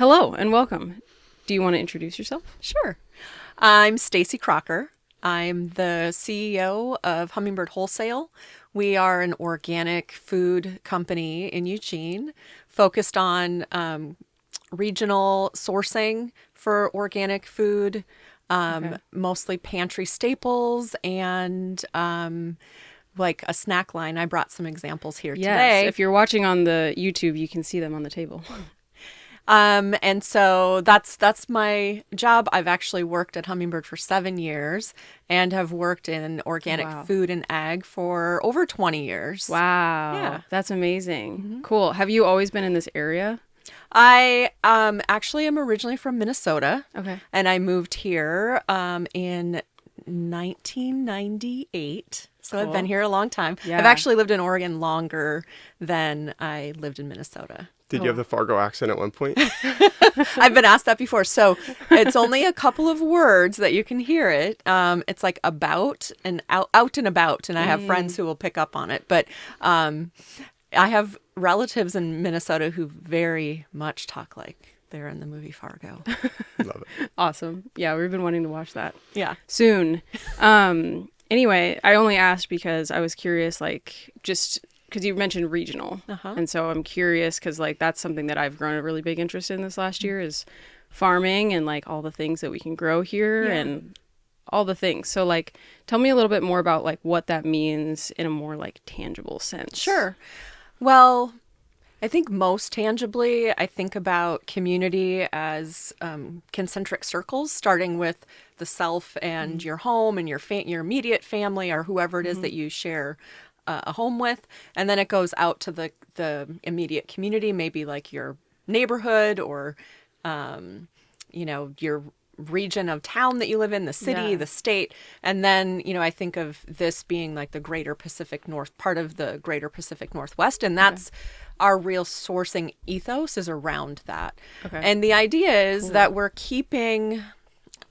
Hello and welcome. Do you want to introduce yourself? Sure. I'm Stacy Kraker. I'm the CEO of Hummingbird Wholesale. We are an organic food company in Eugene focused on regional sourcing for organic food, mostly pantry staples and like a snack line. I brought some examples here today. If you're watching on the YouTube, you can see them on the table. And so that's my job. I've actually worked at Hummingbird for 7 years and have worked in organic food and ag for over 20 years. Wow. Yeah. That's amazing. Cool. Have you always been in this area? I actually am originally from Minnesota. Okay. And I moved here in 1998. So I've been here a long time. Yeah. I've actually lived in Oregon longer than I lived in Minnesota. Did you have the Fargo accent at one point? I've been asked that before. So it's only a couple of words that you can hear it. It's like about and out and about. And I have friends who will pick up on it. But I have relatives in Minnesota who very much talk like they're in the movie Fargo. Love it. Awesome. Yeah, we've been wanting to watch that. Yeah. Soon. Anyway, I only asked because I was curious, like, just because you mentioned regional. And so I'm curious because, like, that's something that I've grown a really big interest in this last year is farming and, like, all the things that we can grow here and all the things. So, like, tell me a little bit more about, like, what that means in a more, like, tangible sense. Sure. Well, I think most tangibly, I think about community as concentric circles, starting with the self and your home and your immediate family or whoever it is that you share a home with. And then it goes out to the immediate community, maybe like your neighborhood or, your region of town that you live in, the city, the state. And then, I think of this being like the greater Pacific part of the greater Pacific Northwest. And that's our real sourcing ethos is around that. Okay. And the idea is that we're keeping,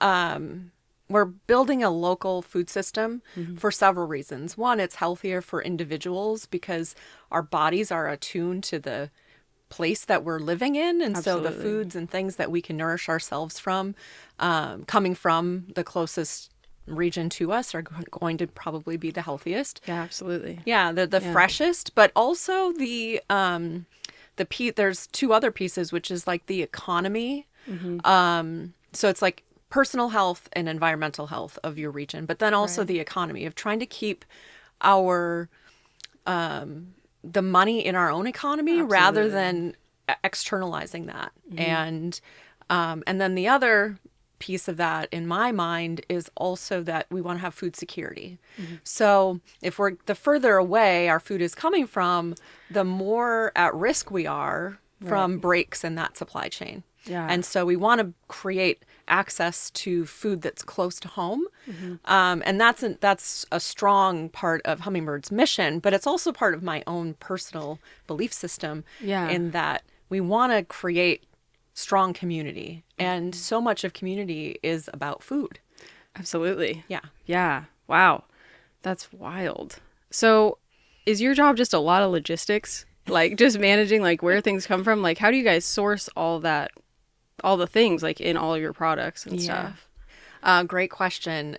we're building a local food system for several reasons. One, it's healthier for individuals because our bodies are attuned to the place that we're living in. And so the foods and things that we can nourish ourselves from, coming from the closest region to us are going to probably be the healthiest. Yeah, absolutely. Yeah, the freshest, but also there's two other pieces, which is like the economy. So it's like personal health and environmental health of your region, but then also the economy of trying to keep our the money in our own economy rather than externalizing that. And then the other piece of that in my mind is also that we want to have food security. So if the further away our food is coming from, the more at risk we are from breaks in that supply chain. Yeah. And so we want to create access to food that's close to home. And that's a strong part of Hummingbird's mission, but it's also part of my own personal belief system in that we want to create strong community. And so much of community is about food. Absolutely. Yeah. Yeah. Wow. That's wild. So is your job just a lot of logistics? Like just managing like where things come from? Like how do you guys source all that, all the things like in all of your products and stuff? Great question.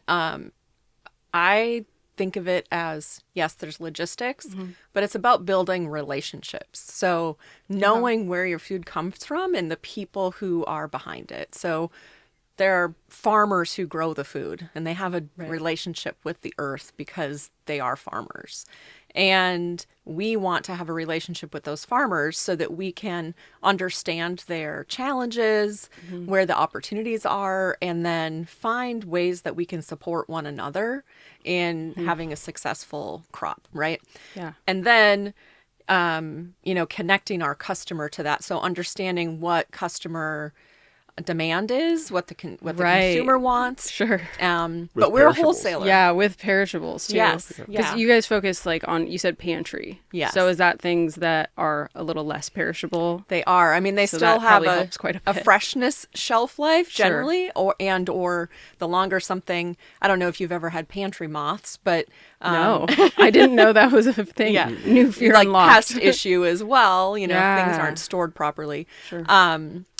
I think of it as, yes, there's logistics, but it's about building relationships. So knowing where your food comes from and the people who are behind it. So there are farmers who grow the food and they have a relationship with the earth because they are farmers. And we want to have a relationship with those farmers so that we can understand their challenges, where the opportunities are, and then find ways that we can support one another in having a successful crop, right? Yeah. And then, connecting our customer to that. So understanding what customer demand is, what the consumer wants. Sure. But we're a wholesaler. Yeah, with perishables too. Yes. Because you guys focus like on, you said pantry. Yes. So is that things that are a little less perishable? They are. I mean, they So still that have probably helps quite a a bit. freshness shelf life generally, or the longer something. I don't know if you've ever had pantry moths, but No, I didn't know that was a thing. Yeah. New fear like unlocked. pest issue as well. If things Yeah. aren't stored properly. Sure.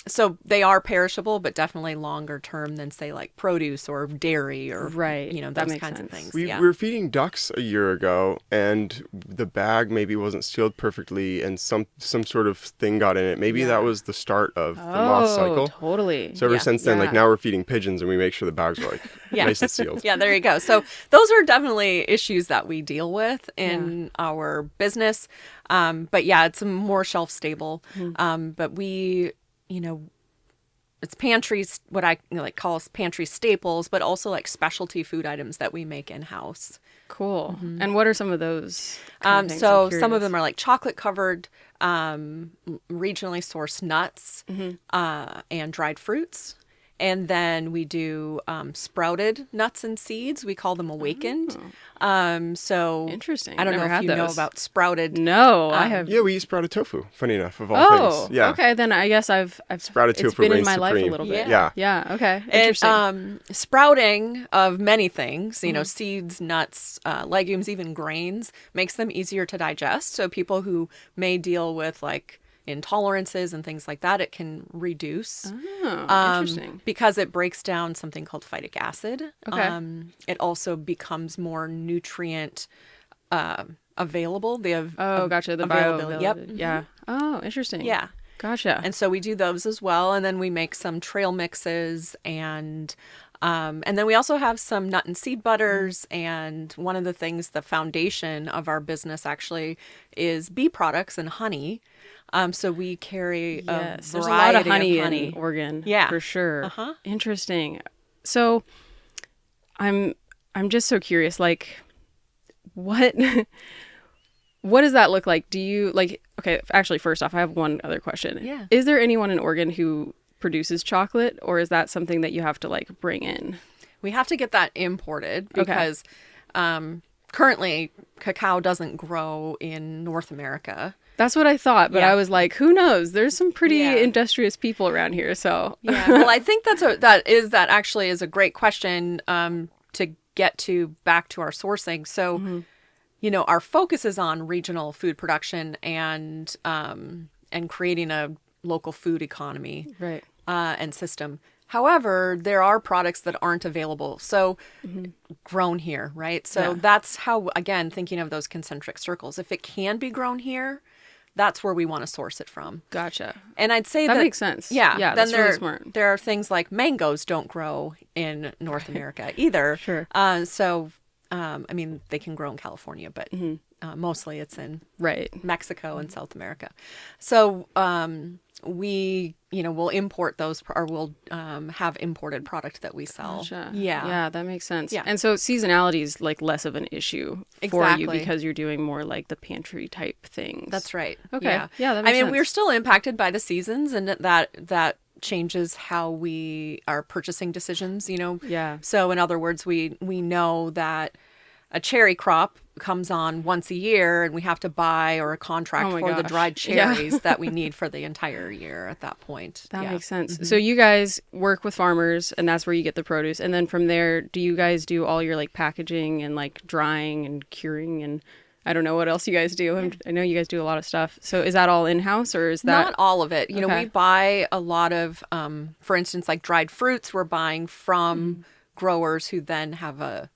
So they are perishable, but definitely longer term than say like produce or dairy or Right. you know, That those makes kinds of sense. things. We yeah. were feeding ducks a year ago, and the bag maybe wasn't sealed perfectly, and some sort of thing got in it. Maybe that was the start of the moth cycle. Totally. So ever Yeah. since then, like Yeah. now we're feeding pigeons, and we make sure the bags are like nice and sealed. Yeah, there you go. So those are definitely issues that we deal with in our business. But yeah, it's more shelf stable. But we, you know, it's pantries, what I like call pantry staples, but also like specialty food items that we make in house. Cool. And what are some of those kind of things? So I'm some of curious. them are like chocolate covered, regionally sourced nuts, and dried fruits. And then we do sprouted nuts and seeds. We call them awakened. So Interesting. I don't Never know if had you know those. about sprouted. No, I have. Yeah, we eat sprouted tofu. Funny enough, of all Oh, things. Yeah. okay. Then I guess I've Sprouted it's tofu been in reigns my life a supreme. little bit. Yeah. Yeah. Okay. And Interesting. sprouting of many things, you know, seeds, nuts, legumes, even grains, makes them easier to digest. So people who may deal with like intolerances and things like that, it can reduce. Oh, interesting. Because it breaks down something called phytic acid. Okay. It also becomes more nutrient available. Oh, gotcha. The availability. Yep. bioavailability. Yeah. Oh, interesting. Yeah. Gotcha. And so we do those as well, and then we make some trail mixes, and then we also have some nut and seed butters. And one of the things, the foundation of our business actually is bee products and honey. So we carry Yes, a there's a lot of variety honey in Oregon. Yeah. For sure. Uh-huh. Interesting. So, I'm just so curious. Like, what what does that look like? Do you like? Okay, actually, first off, I have one other question. Yeah. Is there anyone in Oregon who produces chocolate, or is that something that you have to like bring in? We have to get that imported because currently cacao doesn't grow in North America. That's what I thought, but Yeah. I was like, who knows? There's some pretty Yeah. industrious people around here, so Yeah. Well, I think that actually is a great question to get to back to our sourcing. So, you know, our focus is on regional food production and creating a local food economy right. and system. However, there are products that aren't available. So grown here, right? So Yeah. that's how, again, thinking of those concentric circles. If it can be grown here, that's where we want to source it from. Gotcha. And I'd say That that makes sense. Yeah. Yeah, Then that's really smart. there are things like mangoes don't grow in North America either. Sure. I mean, they can grow in California, but mostly it's in Right. Mexico and South America. So we, you know, we'll import those or we'll have imported product that we sell. Gotcha. Yeah. Yeah, that makes sense. Yeah. And so seasonality is like less of an issue for Exactly. you because you're doing more like the pantry type things. That's right. Okay. Yeah, Yeah, that I makes mean, sense. we're still impacted by the seasons, and that changes how we our purchasing decisions. You know. Yeah. So in other words, we know that a cherry crop comes on once a year, and we have to buy or a contract Oh my for the gosh. dried Yeah. cherries that we need for the entire year at that point. That Yeah. makes sense. So you guys work with farmers and that's where you get the produce. And then from there, do you guys do all your like packaging and like drying and curing and I don't know what else you guys do. I know you guys do a lot of stuff. So is that all in-house or is that Not all of it. You know, Okay. we buy a lot of, for instance, like dried fruits. We're buying from growers who then have a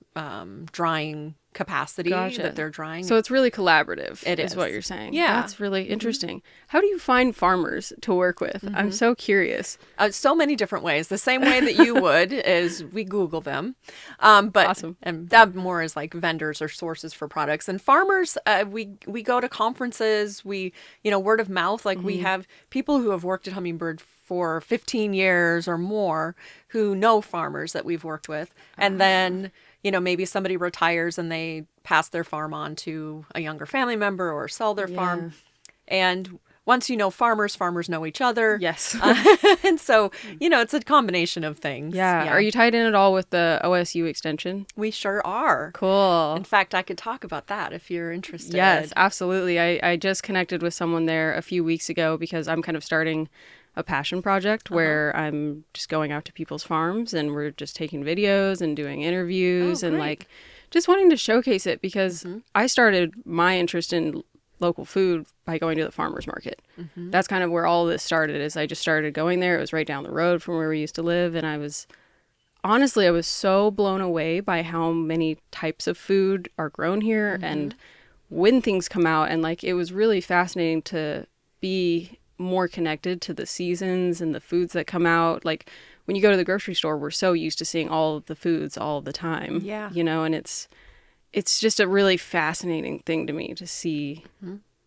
drying capacity Gotcha. that they're drying. So it's really collaborative. It is is. what you're saying. Yeah. That's really interesting. How do you find farmers to work with? I'm so curious. So many different ways. The same way that you would is we Google them. But Awesome. And that more is like vendors or sources for products. And farmers, we go to conferences. We, you know, word of mouth. Like we have people who have worked at Hummingbird for 15 years or more who know farmers that we've worked with. And then, you know, maybe somebody retires and they pass their farm on to a younger family member or sell their farm. And once you know farmers, farmers know each other. Yes. And so, you know, it's a combination of things. Yeah. Are you tied in at all with the OSU extension? We sure are. Cool. In fact, I could talk about that if you're interested. Yes, absolutely. I just connected with someone there a few weeks ago because I'm kind of starting a passion project where I'm just going out to people's farms and we're just taking videos and doing interviews and great. like just wanting to showcase it because I started my interest in local food by going to the farmer's market. That's kind of where all this started. Is I just started going there. It was right down the road from where we used to live, and I was so blown away by how many types of food are grown here and when things come out, and like it was really fascinating to be more connected to the seasons and the foods that come out. Like when you go to the grocery store, we're so used to seeing all of the foods all the time. Yeah. You know, and it's just a really fascinating thing to me to see,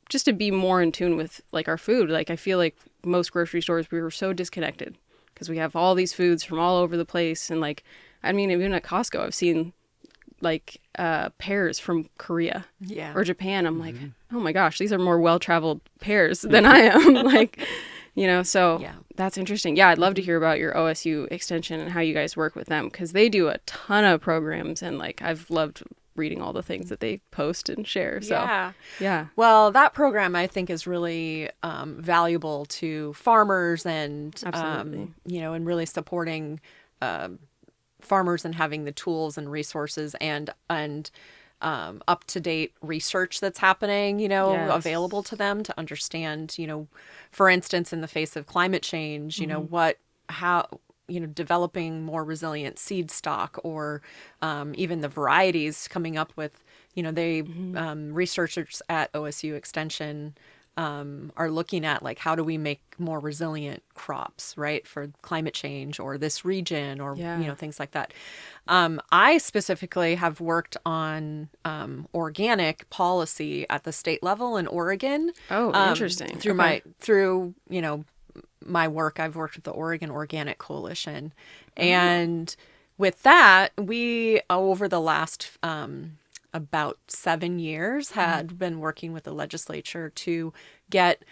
just to be more in tune with like our food. Like I feel like most grocery stores, we were so disconnected because we have all these foods from all over the place. And like, I mean, even at Costco, I've seen like pears from Korea or Japan. I'm like, oh my gosh, these are more well-traveled pears than I am. Like, you know, so that's interesting. Yeah, I'd love to hear about your OSU extension and how you guys work with them, because they do a ton of programs, and like I've loved reading all the things that they post and share. So yeah. Well, that program I think is really valuable to farmers and you know, and really supporting farmers and having the tools and resources and up-to-date research that's happening, you know, available to them to understand, you know, for instance, in the face of climate change, you know, how, you know, developing more resilient seed stock, or even the varieties coming up with, you know, they researchers at OSU Extension are looking at like, how do we make more resilient crops, right, for climate change or this region, or you know, things like that. I specifically have worked on organic policy at the state level in Oregon. Oh, interesting. Through you know, my work, I've worked with the Oregon Organic Coalition, and with that, we over the last about 7 years had been working with the legislature to get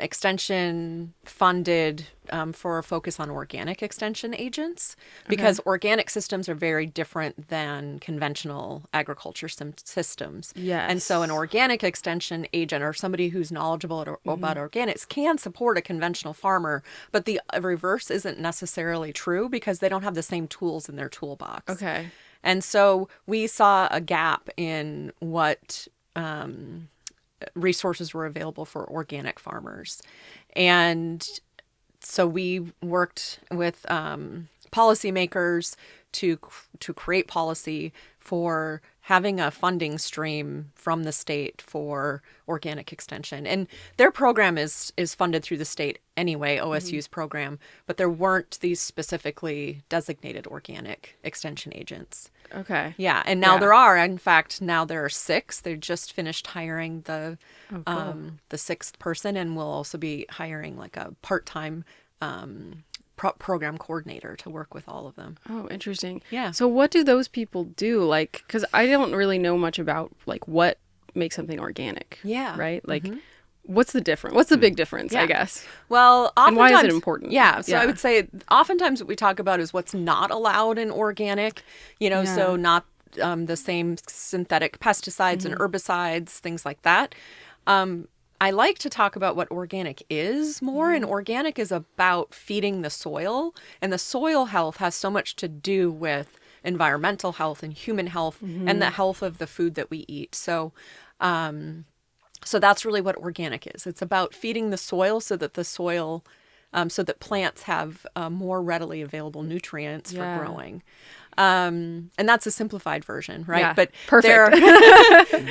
extension funded for a focus on organic extension agents, because organic systems are very different than conventional agriculture systems. Yes. And so an organic extension agent, or somebody who's knowledgeable about organics, can support a conventional farmer, but the reverse isn't necessarily true, because they don't have the same tools in their toolbox. Okay. And so we saw a gap in what resources were available for organic farmers. And so we worked with policymakers to create policy for having a funding stream from the state for organic extension. And their program is funded through the state anyway, OSU's program, but there weren't these specifically designated organic extension agents. Okay. Yeah, and now there are. In fact, now there are 6. They just finished hiring the sixth person, and we'll also be hiring like a part-time program coordinator to work with all of them. Oh, interesting. Yeah. So what do those people do? Like, because I don't really know much about like what makes something organic. Yeah. Right? Like, what's the difference? What's the big difference, I guess? Well, and why is it important? Yeah. So I would say oftentimes what we talk about is what's not allowed in organic, you know, so not the same synthetic pesticides and herbicides, things like that. I like to talk about what organic is more, and organic is about feeding the soil, and the soil health has so much to do with environmental health and human health and the health of the food that we eat. So so that's really what organic is. It's about feeding the soil so that the soil, so that plants have more readily available nutrients for growing. And that's a simplified version, right? Yeah, but perfect.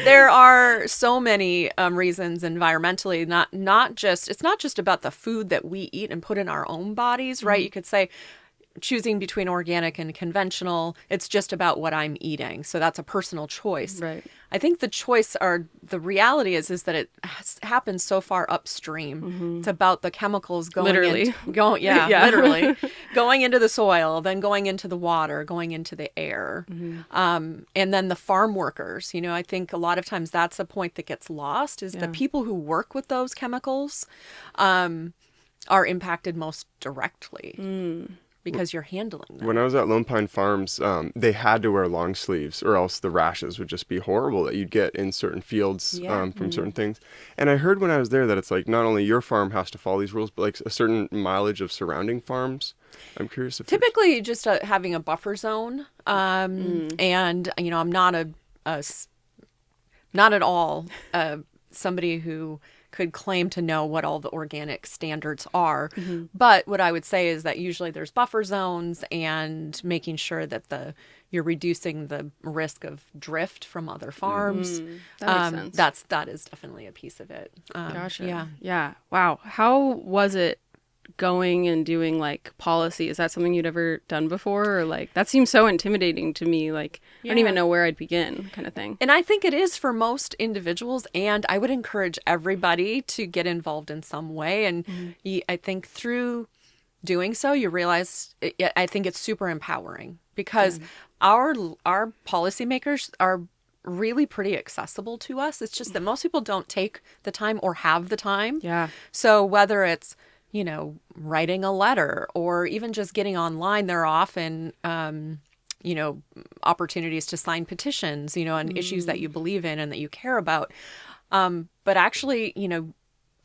There are so many reasons environmentally, it's not just about the food that we eat and put in our own bodies, right? You could say choosing between organic and conventional, it's just about what I'm eating. So that's a personal choice. Right. I think the reality is that it happens so far upstream. It's about the chemicals going literally literally going into the soil, then going into the water, going into the air. And then the farm workers, you know, I think a lot of times that's a point that gets lost, is the people who work with those chemicals are impacted most directly. Because you're handling them. When I was at Lone Pine Farms, they had to wear long sleeves, or else the rashes would just be horrible that you'd get in certain fields from certain things. And I heard when I was there that it's like not only your farm has to follow these rules, but like a certain mileage of surrounding farms. I'm curious if typically just having a buffer zone, and you know, I'm not not at all somebody who could claim to know what all the organic standards are. But what I would say is that usually there's buffer zones and making sure that you're reducing the risk of drift from other farms. That makes sense. That is definitely a piece of it. Gotcha. Yeah. Wow. How was it going and doing like policy? Is that something you'd ever done before? Or like, that seems so intimidating to me. Like, I don't even know where I'd begin, kind of thing. And I think it is for most individuals. And I would encourage everybody to get involved in some way. And I think through doing so, you realize, I think it's super empowering because our policymakers are really pretty accessible to us. It's just that most people don't take the time or have the time. Yeah. So whether it's, writing a letter or even just getting online, there are often, opportunities to sign petitions, on issues that you believe in and that you care about. But actually,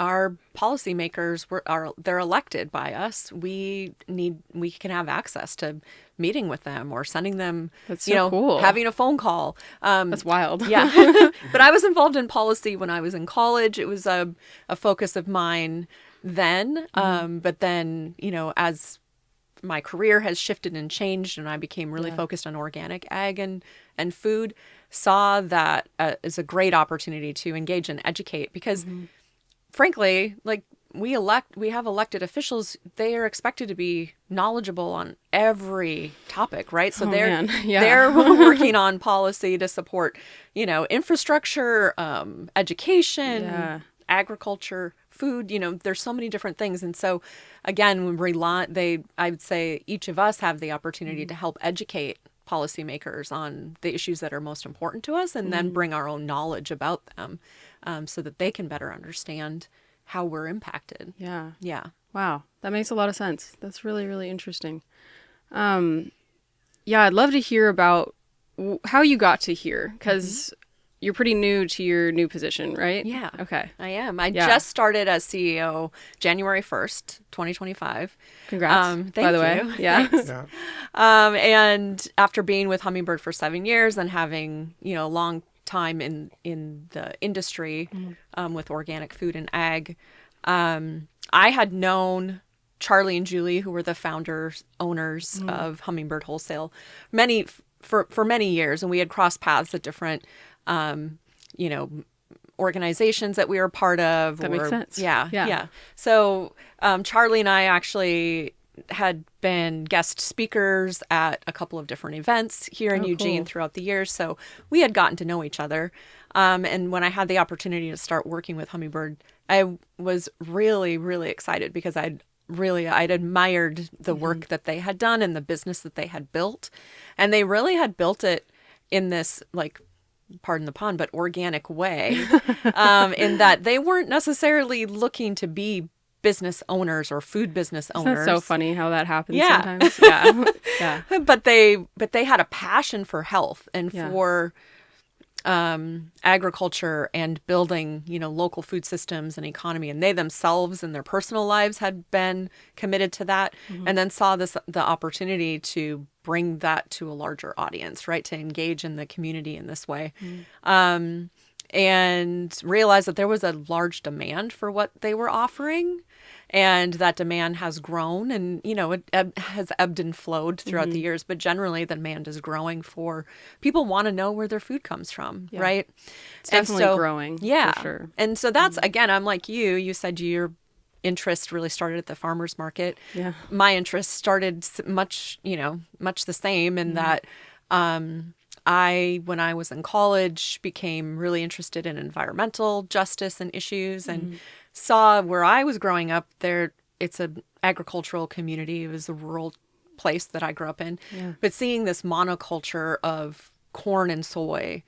our policymakers they're elected by us. We can have access to meeting with them or sending them, That's so cool. having a phone call. That's wild. Yeah. But I was involved in policy when I was in college. It was a focus of mine then. But then, as my career has shifted and changed and I became really focused on organic ag and food, saw that as a great opportunity to engage and educate because frankly, like we have elected officials, they are expected to be knowledgeable on every topic, right? So they're working on policy to support, infrastructure, education, agriculture, food, there's so many different things. And so again, I would say each of us have the opportunity to help educate policymakers on the issues that are most important to us and then bring our own knowledge about them so that they can better understand how we're impacted. Yeah. Yeah. Wow. That makes a lot of sense. That's really, really interesting. I'd love to hear about how you got to here because you're pretty new to your new position, right? Yeah. Okay. I am. I just started as CEO January 1st, 2025. Congrats, by the way. Yeah. And after being with Hummingbird for 7 years and having, a long time in the industry with organic food and ag, I had known Charlie and Julie, who were the owners of Hummingbird Wholesale, for many years, and we had crossed paths at different organizations that we were part of. That makes sense. Yeah. So Charlie and I actually had been guest speakers at a couple of different events here in Eugene throughout the years. So we had gotten to know each other. And when I had the opportunity to start working with Hummingbird, I was really, really excited because I'd admired the work that they had done and the business that they had built. And they really had built it in this, like, pardon the pun, but organic way, in that they weren't necessarily looking to be business owners or food business owners. That's so funny how that happens sometimes. Yeah. But they had a passion for health and for agriculture and building, local food systems and economy. And they themselves in their personal lives had been committed to that and then saw the opportunity to bring that to a larger audience, right? To engage in the community in this way. And realized that there was a large demand for what they were offering. And that demand has grown and, it has ebbed and flowed throughout the years. But generally, the demand is growing for people want to know where their food comes from, right? It's definitely growing. Yeah. For sure. And so that's, again, I'm like you. You said your interest really started at the farmer's market. Yeah. My interest started much the same in that when I was in college, became really interested in environmental justice and issues and saw where I was growing up there. It's an agricultural community. It was a rural place that I grew up in. Yeah. But seeing this monoculture of corn and soy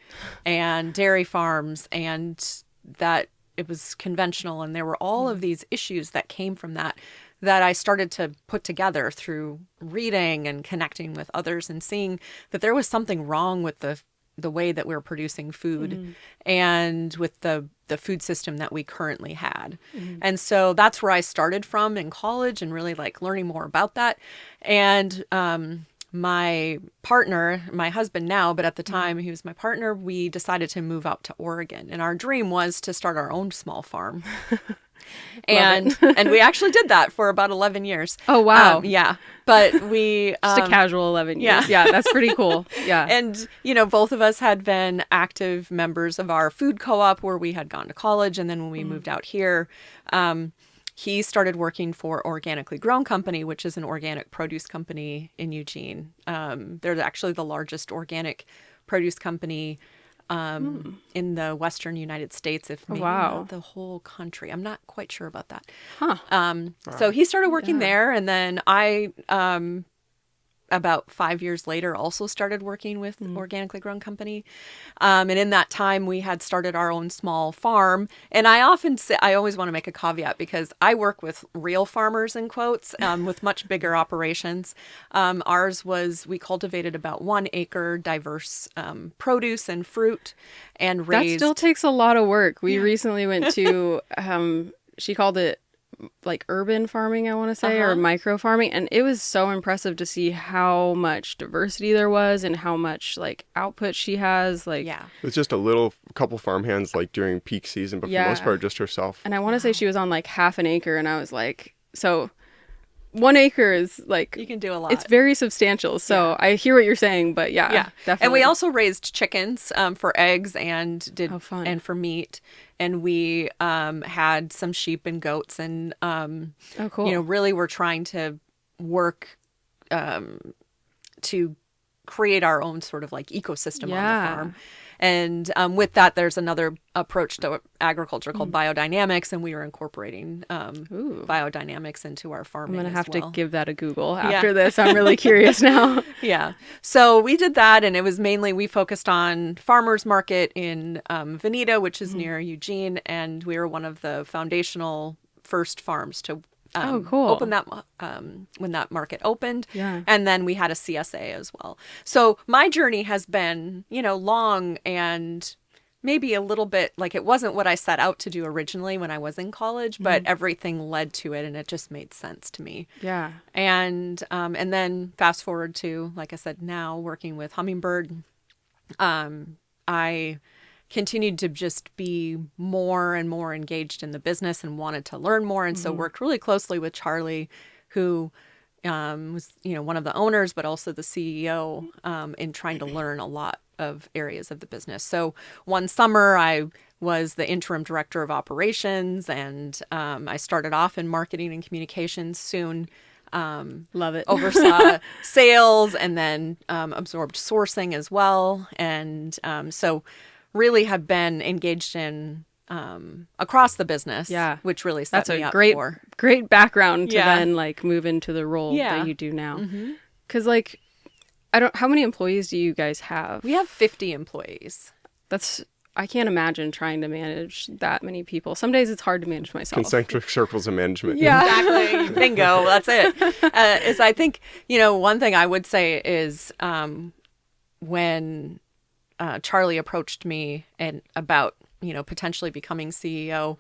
and dairy farms and that it was conventional and there were all of these issues that came from that I started to put together through reading and connecting with others and seeing that there was something wrong with the way that we were producing food and with the food system that we currently had. And so that's where I started from in college and really like learning more about that. And my partner, my husband now, but at the time he was my partner, we decided to move out to Oregon. And our dream was to start our own small farm. And we actually did that for about 11 years. Oh, wow. Yeah. But we... Just a casual 11 years. Yeah, that's pretty cool. Yeah. And, both of us had been active members of our food co-op where we had gone to college. And then when we moved out here, he started working for Organically Grown Company, which is an organic produce company in Eugene. They're actually the largest organic produce company in the Western United States, if maybe not the whole country. I'm not quite sure about that. So he started working there, and then I, about 5 years later, also started working with Organically Grown Company. And in that time, we had started our own small farm. And I often say, I always want to make a caveat because I work with real farmers, in quotes, with much bigger operations. Ours was, we cultivated about 1 acre diverse produce and fruit and raised. That still takes a lot of work. We recently went to, she called it like urban farming, I want to say, or micro farming. And it was so impressive to see how much diversity there was and how much like output she has. Like, it's just a couple farm hands like during peak season, but for the most part, just herself. And I want to say she was on like half an acre. And I was like, so 1 acre is like, you can do a lot. It's very substantial. So I hear what you're saying, but definitely. And we also raised chickens for eggs and and for meat. And we had some sheep and goats, and cool. Really we're trying to work to create our own sort of like ecosystem on the farm. And with that, there's another approach to agriculture called biodynamics, and we are incorporating biodynamics into our farming. I'm going to have to give that a Google after this. I'm really curious now. So we did that, and it was mainly, we focused on farmers market in Veneta, which is near Eugene, and we were one of the foundational first farms to cool. open that when that market opened. And then we had a CSA as well. So my journey has been, long and maybe a little bit like it wasn't what I set out to do originally when I was in college, but everything led to it, and it just made sense to me. And then fast forward to, like I said, now working with Hummingbird, I continued to just be more and more engaged in the business and wanted to learn more. And so worked really closely with Charlie, who was, one of the owners, but also the CEO, in trying to learn a lot of areas of the business. So one summer I was the interim director of operations, and I started off in marketing and communications. Soon love it. Oversaw sales, and then absorbed sourcing as well. And so really have been engaged in across the business, which really set me up for. Great background to then like move into the role that you do now. Because like, how many employees do you guys have? We have 50 employees. I can't imagine trying to manage that many people. Some days it's hard to manage myself. Concentric circles of management. Exactly. Bingo. That's it. Is I think, one thing I would say is when Charlie approached me and about, potentially becoming CEO,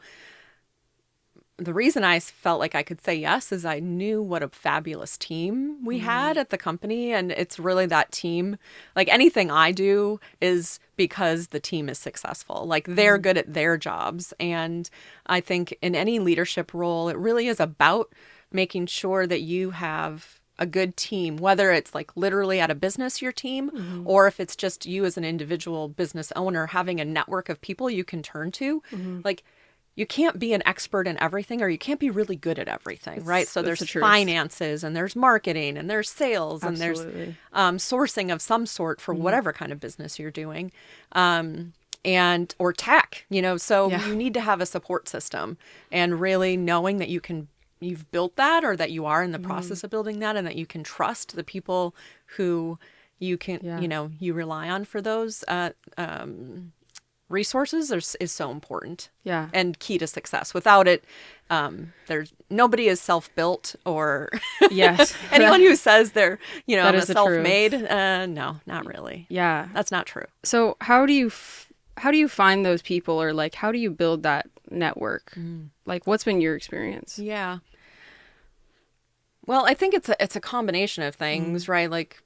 the reason I felt like I could say yes is I knew what a fabulous team we had at the company. And it's really that team. Like anything I do is because the team is successful. Like they're good at their jobs. And I think in any leadership role, it really is about making sure that you have a good team, whether it's like literally at a business, your team, or if it's just you as an individual business owner, having a network of people you can turn to. Like you can't be an expert in everything, or you can't be really good at everything, right? So there's finances, and there's marketing, and there's sales, and there's sourcing of some sort for whatever kind of business you're doing, and or tech, so you need to have a support system, and really knowing that you've built that, or that you are in the process of building that, and that you can trust the people who you can, you rely on for those resources is so important. And key to success. Without it, there's nobody is self-built, or anyone who says they're, self-made. No, not really. That's not true. So how do you find those people, or like, how do you build that network? Like, what's been your experience? Well, I think it's a combination of things, right? Like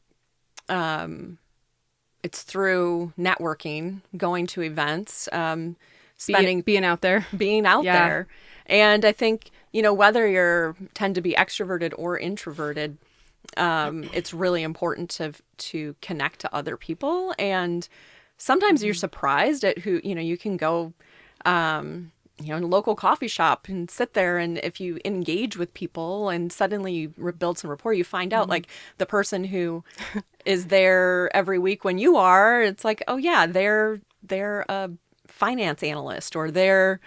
it's through networking, going to events, being out there. being out there. And I think, whether you're tend to be extroverted or introverted, it's really important to connect to other people. And sometimes you're surprised at who, you can go, in a local coffee shop and sit there. And if you engage with people and suddenly you build some rapport, you find out like the person who is there every week when you are, it's like, oh yeah, they're a finance analyst, or they're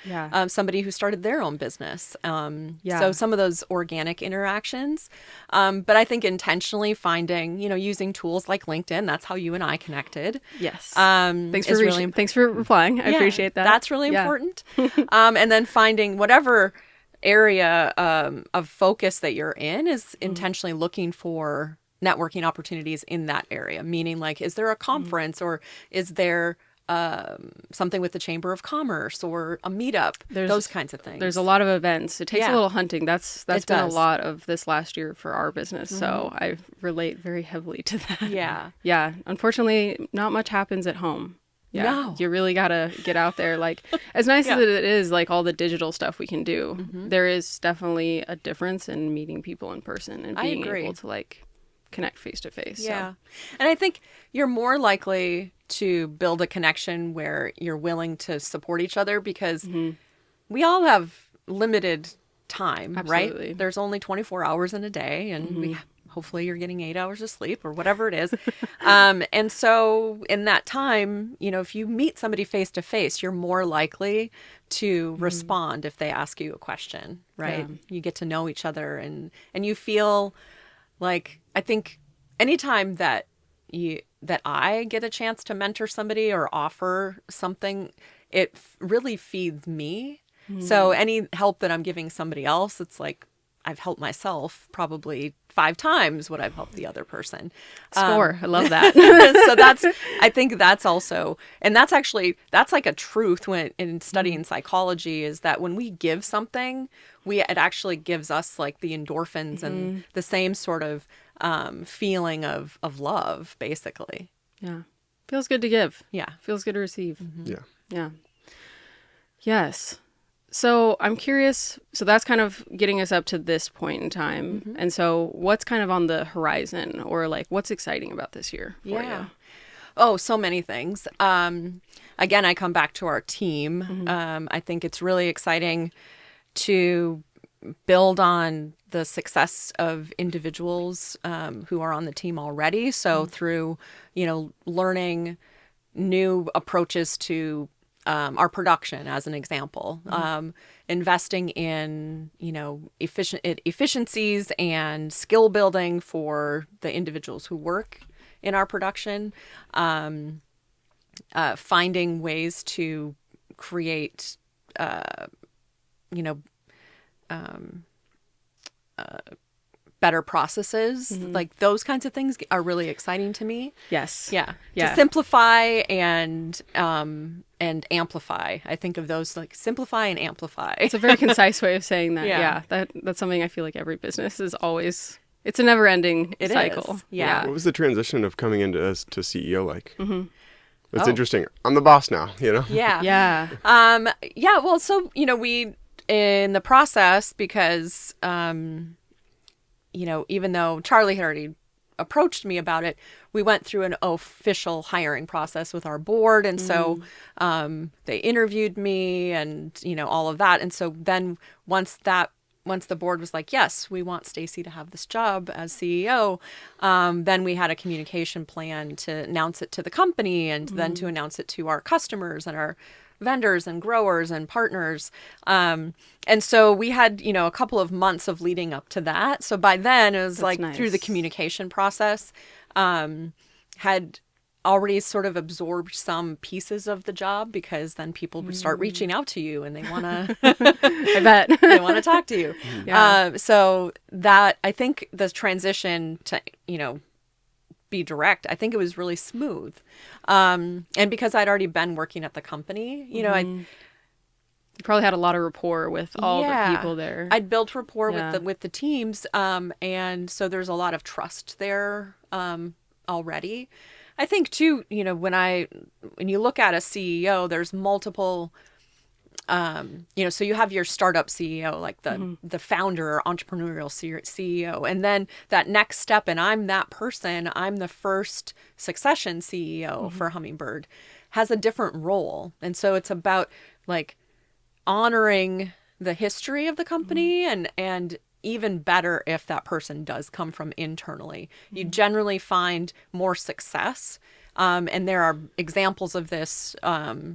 somebody who started their own business. So some of those organic interactions, but I think intentionally finding, using tools like LinkedIn, that's how you and I connected. Yes. Thanks for replying. I appreciate that. That's really important. And then finding whatever area of focus that you're in is intentionally looking for networking opportunities in that area. Meaning, like, is there a conference or is there something with the Chamber of Commerce or a meetup, those kinds of things. There's a lot of events. It takes a little hunting. That's been a lot of this last year for our business. So I relate very heavily to that. Yeah. Yeah. Unfortunately, not much happens at home. Yeah. No. You really got to get out there. Like, as nice as it is, like all the digital stuff we can do, there is definitely a difference in meeting people in person and being able to like connect face to face. Yeah. And I think you're more likely to build a connection where you're willing to support each other, because we all have limited time, right? There's only 24 hours in a day, and hopefully you're getting 8 hours of sleep or whatever it is. And so in that time, if you meet somebody face to face, you're more likely to respond if they ask you a question, right? Yeah. You get to know each other, and you feel like, I think anytime that I get a chance to mentor somebody or offer something, it really feeds me. So any help that I'm giving somebody else, it's like I've helped myself probably 5 times what I've helped the other person. Score. I love that. So I think that's also, and that's like a truth when in studying psychology, is that when we give something, it actually gives us like the endorphins and the same sort of feeling of love, basically. Yeah. Feels good to give. Yeah. Feels good to receive. Yeah. Yeah. Yes. So I'm curious, so that's kind of getting us up to this point in time. And so what's kind of on the horizon, or like what's exciting about this year for you? Oh, so many things. Again, I come back to our team. I think it's really exciting to build on the success of individuals who are on the team already. So through, learning new approaches to our production, as an example, investing in, efficiencies and skill building for the individuals who work in our production, finding ways to create, better processes, like those kinds of things are really exciting to me. Yes. Yeah. To simplify and amplify. I think of those like simplify and amplify. It's a very concise way of saying that. Yeah. That's something I feel like every business is always, it's a never ending cycle. Yeah. What was the transition of coming into to CEO like? It's interesting. I'm the boss now, Yeah. Yeah. Well, so, we, in the process, because, even though Charlie had already approached me about it, we went through an official hiring process with our board. And so they interviewed me and, all of that. And so then once the board was like, yes, we want Stacy to have this job as CEO, then we had a communication plan to announce it to the company, and then to announce it to our customers and our vendors and growers and partners. And so we had, a couple of months of leading up to that. So by then it was through the communication process, had already sort of absorbed some pieces of the job, because then people would start reaching out to you and they want to, I bet they want to talk to you. So that, I think the transition to, be direct, I think it was really smooth. And because I'd already been working at the company, you probably had a lot of rapport with all the people there. I'd built rapport with the teams. And so there's a lot of trust there already. I think too, when you look at a CEO, there's multiple, so you have your startup CEO, like the founder or entrepreneurial CEO. And then that next step, and I'm that person, I'm the first succession CEO for Hummingbird, has a different role. And so it's about like honoring the history of the company and even better if that person does come from internally. You generally find more success. And there are examples of this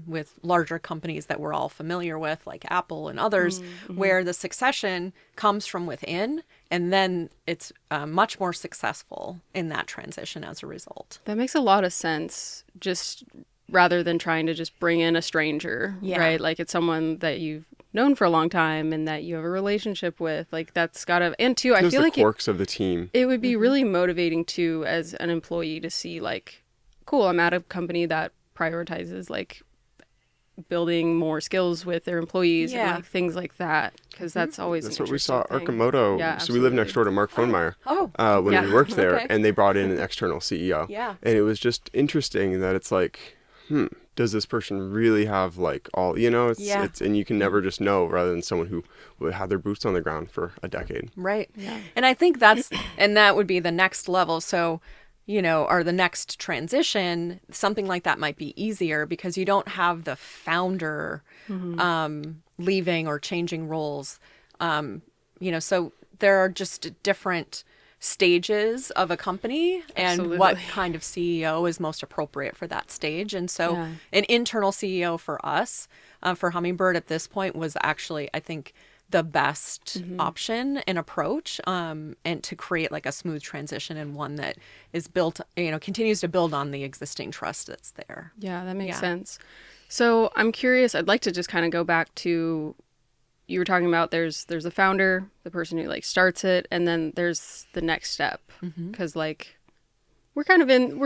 with larger companies that we're all familiar with, like Apple and others, where the succession comes from within, and then it's much more successful in that transition as a result. That makes a lot of sense, just rather than trying to just bring in a stranger, right? Like it's someone that you've known for a long time and that you have a relationship with. Like that's gotta, and too, I feel like the quirks of the team. It would be really motivating too as an employee to see like, cool, I'm at a company that prioritizes like building more skills with their employees and like things like that, because that's always that's an what we saw thing. Arcimoto. So we lived next door to Mark Fonemeyer when we worked there, and they brought in an external CEO. And it was just interesting that it's like, does this person really have like all, it's and you can never just know, rather than someone who would have their boots on the ground for a decade. Right. And I think that would be the next level. So, or the next transition, something like that might be easier because you don't have the founder leaving or changing roles. So there are just different stages of a company and what kind of CEO is most appropriate for that stage. And so an internal CEO for us, for Hummingbird at this point, was actually, I think, the best option and approach, and to create like a smooth transition and one that is built, continues to build on the existing trust that's there. Yeah, that makes sense. So I'm curious, I'd like to just kind of go back to, you were talking about there's the founder, the person who like starts it, and then there's the next step. Because like we're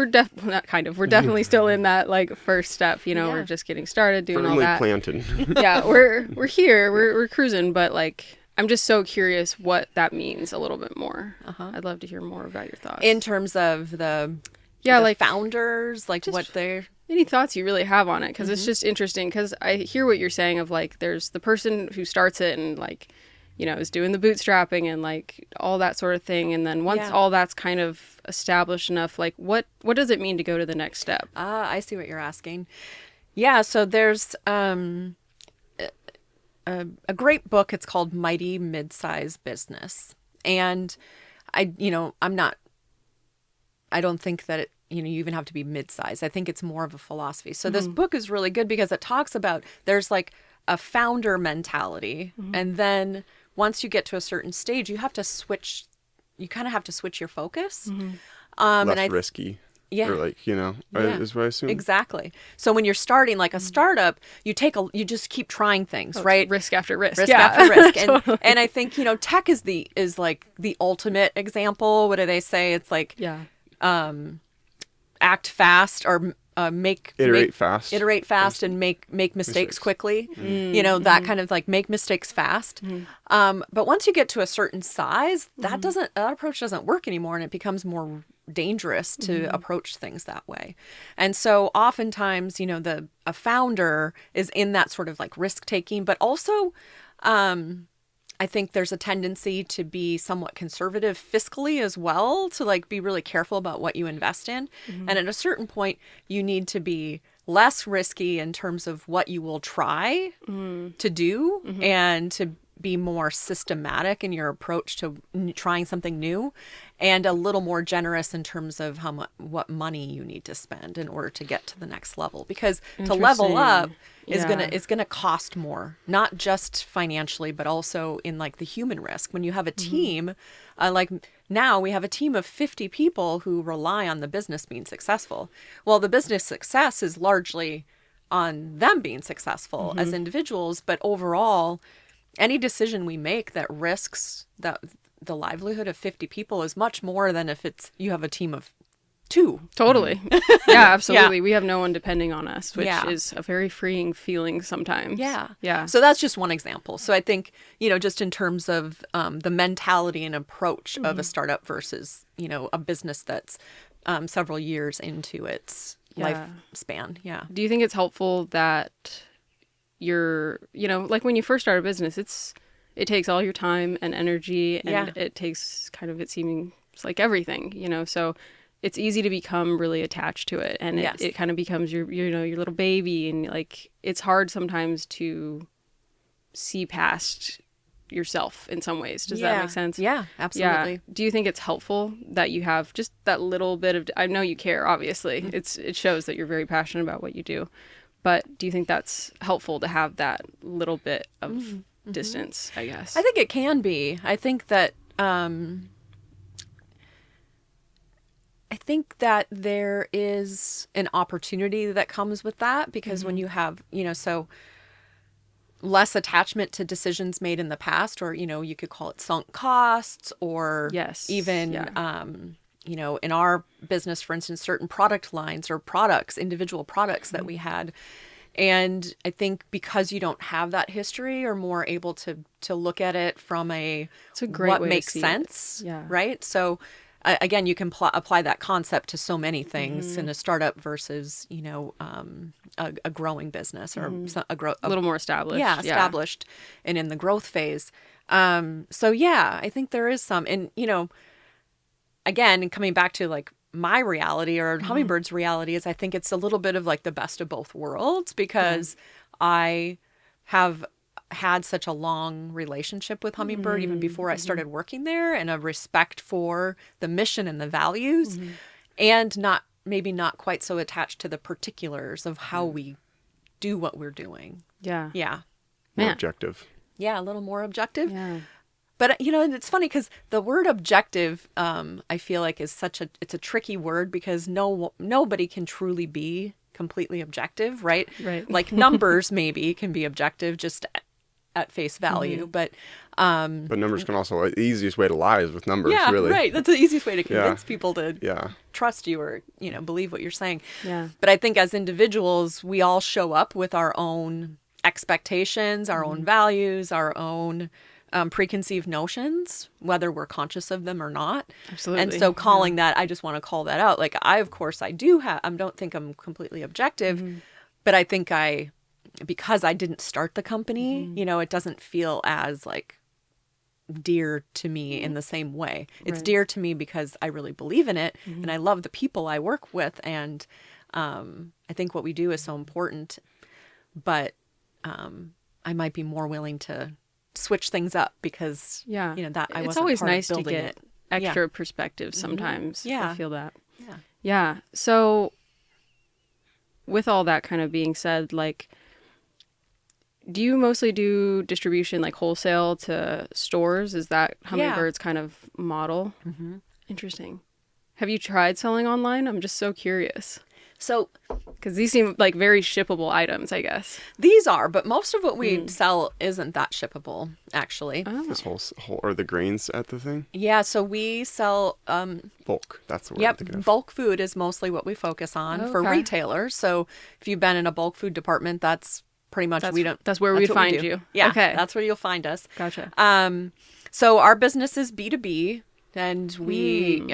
definitely still in that like first step, we're just getting started doing all that. Planted. Yeah, we're here, we're cruising, but like I'm just so curious what that means a little bit more. I'd love to hear more about your thoughts. In terms of the like founders, like what they're... Any thoughts you really have on it? Because it's just interesting, because I hear what you're saying of like there's the person who starts it and like, is doing the bootstrapping and like all that sort of thing. And then once all that's kind of established enough, like what does it mean to go to the next step? I see what you're asking. Yeah, so there's a great book. It's called Mighty Midsize Business. And I don't think that you even have to be mid-size. I think it's more of a philosophy. So this book is really good because it talks about there's like a founder mentality. And then once you get to a certain stage, you kind of have to switch your focus. Less risky. Yeah. Or like, is what I assume. Exactly. So when you're starting like a startup, you just keep trying things, right? Risk after risk. Risk after risk. And and I think, tech is like the ultimate example. What do they say? It's like act fast or iterate fast and make mistakes quickly. That kind of like make mistakes fast. But once you get to a certain size, that approach doesn't work anymore, and it becomes more dangerous to approach things that way. And so oftentimes, a founder is in that sort of like risk taking, but also I think there's a tendency to be somewhat conservative fiscally as well, to like be really careful about what you invest in. And at a certain point, you need to be less risky in terms of what you will try to do and to be more systematic in your approach to trying something new, and a little more generous in terms of what money you need to spend in order to get to the next level. Because to level up is gonna cost more, not just financially, but also in like the human risk. When you have a team, like now we have a team of 50 people who rely on the business being successful. Well, the business success is largely on them being successful as individuals, but overall, any decision we make that risks the livelihood of 50 people is much more than if you have a team of too. Totally. Yeah, absolutely. We have no one depending on us, which is a very freeing feeling sometimes. Yeah. So that's just one example. So I think, just in terms of the mentality and approach of a startup versus, a business that's several years into its lifespan. Yeah. Do you think it's helpful that you're, like when you first start a business, it takes all your time and energy, and it takes kind of, it seems like everything, so it's easy to become really attached to it, and it kind of becomes your little baby, and like it's hard sometimes to see past yourself in some ways. Does that make sense? Yeah, absolutely. Yeah. Do you think it's helpful that you have just that little bit of, I know you care, obviously. It shows that you're very passionate about what you do. But do you think that's helpful to have that little bit of distance, I guess? I think it can be. I think that there is an opportunity that comes with that, because when you have, so less attachment to decisions made in the past, or, you could call it sunk costs, or even, in our business, for instance, certain product lines or products, individual products that we had. And I think because you don't have that history, you're more able to look at it from it's a great what makes sense, right? So again, you can apply that concept to so many things in a startup versus, a growing business, or a little more established. Yeah, established and in the growth phase. So I think there is some, and, again, and coming back to like my reality, or Hummingbird's reality, is I think it's a little bit of like the best of both worlds, because I have had such a long relationship with Hummingbird even before I started working there, and a respect for the mission and the values, and maybe not quite so attached to the particulars of how we do what we're doing. More objective. A little more objective. But it's funny because the word objective, I feel like is it's a tricky word, because nobody can truly be completely objective, right? Like numbers maybe can be objective just at face value, but numbers can also, the easiest way to lie is with numbers, really. Right. That's the easiest way to convince people to trust you, or, believe what you're saying. But I think as individuals, we all show up with our own expectations, our own values, our own preconceived notions, whether we're conscious of them or not. Absolutely. And so I just want to call that out. Like I don't think I'm completely objective, but I think because I didn't start the company, it doesn't feel as like dear to me in the same way. It's dear to me because I really believe in it, and I love the people I work with, and I think what we do is so important, but I might be more willing to switch things up because that I wasn't it's always part nice of to building get it. extra perspective sometimes. I feel that. Yeah. So with all that kind of being said, like, do you mostly do distribution like wholesale to stores? Is that Hummingbird's kind of model? Interesting. Have you tried selling online? I'm just so curious. So, because these seem like very shippable items, I guess. These are, but most of what we sell isn't that shippable, actually. This whole or the grains at the thing? Yeah, so we sell bulk. That's the word I'm thinking of. Bulk food is mostly what we focus on for retailers. So if you've been in a bulk food department, that's pretty much that's where we'd find you. Yeah, okay. That's where you'll find us. Gotcha. So our business is B2B, and we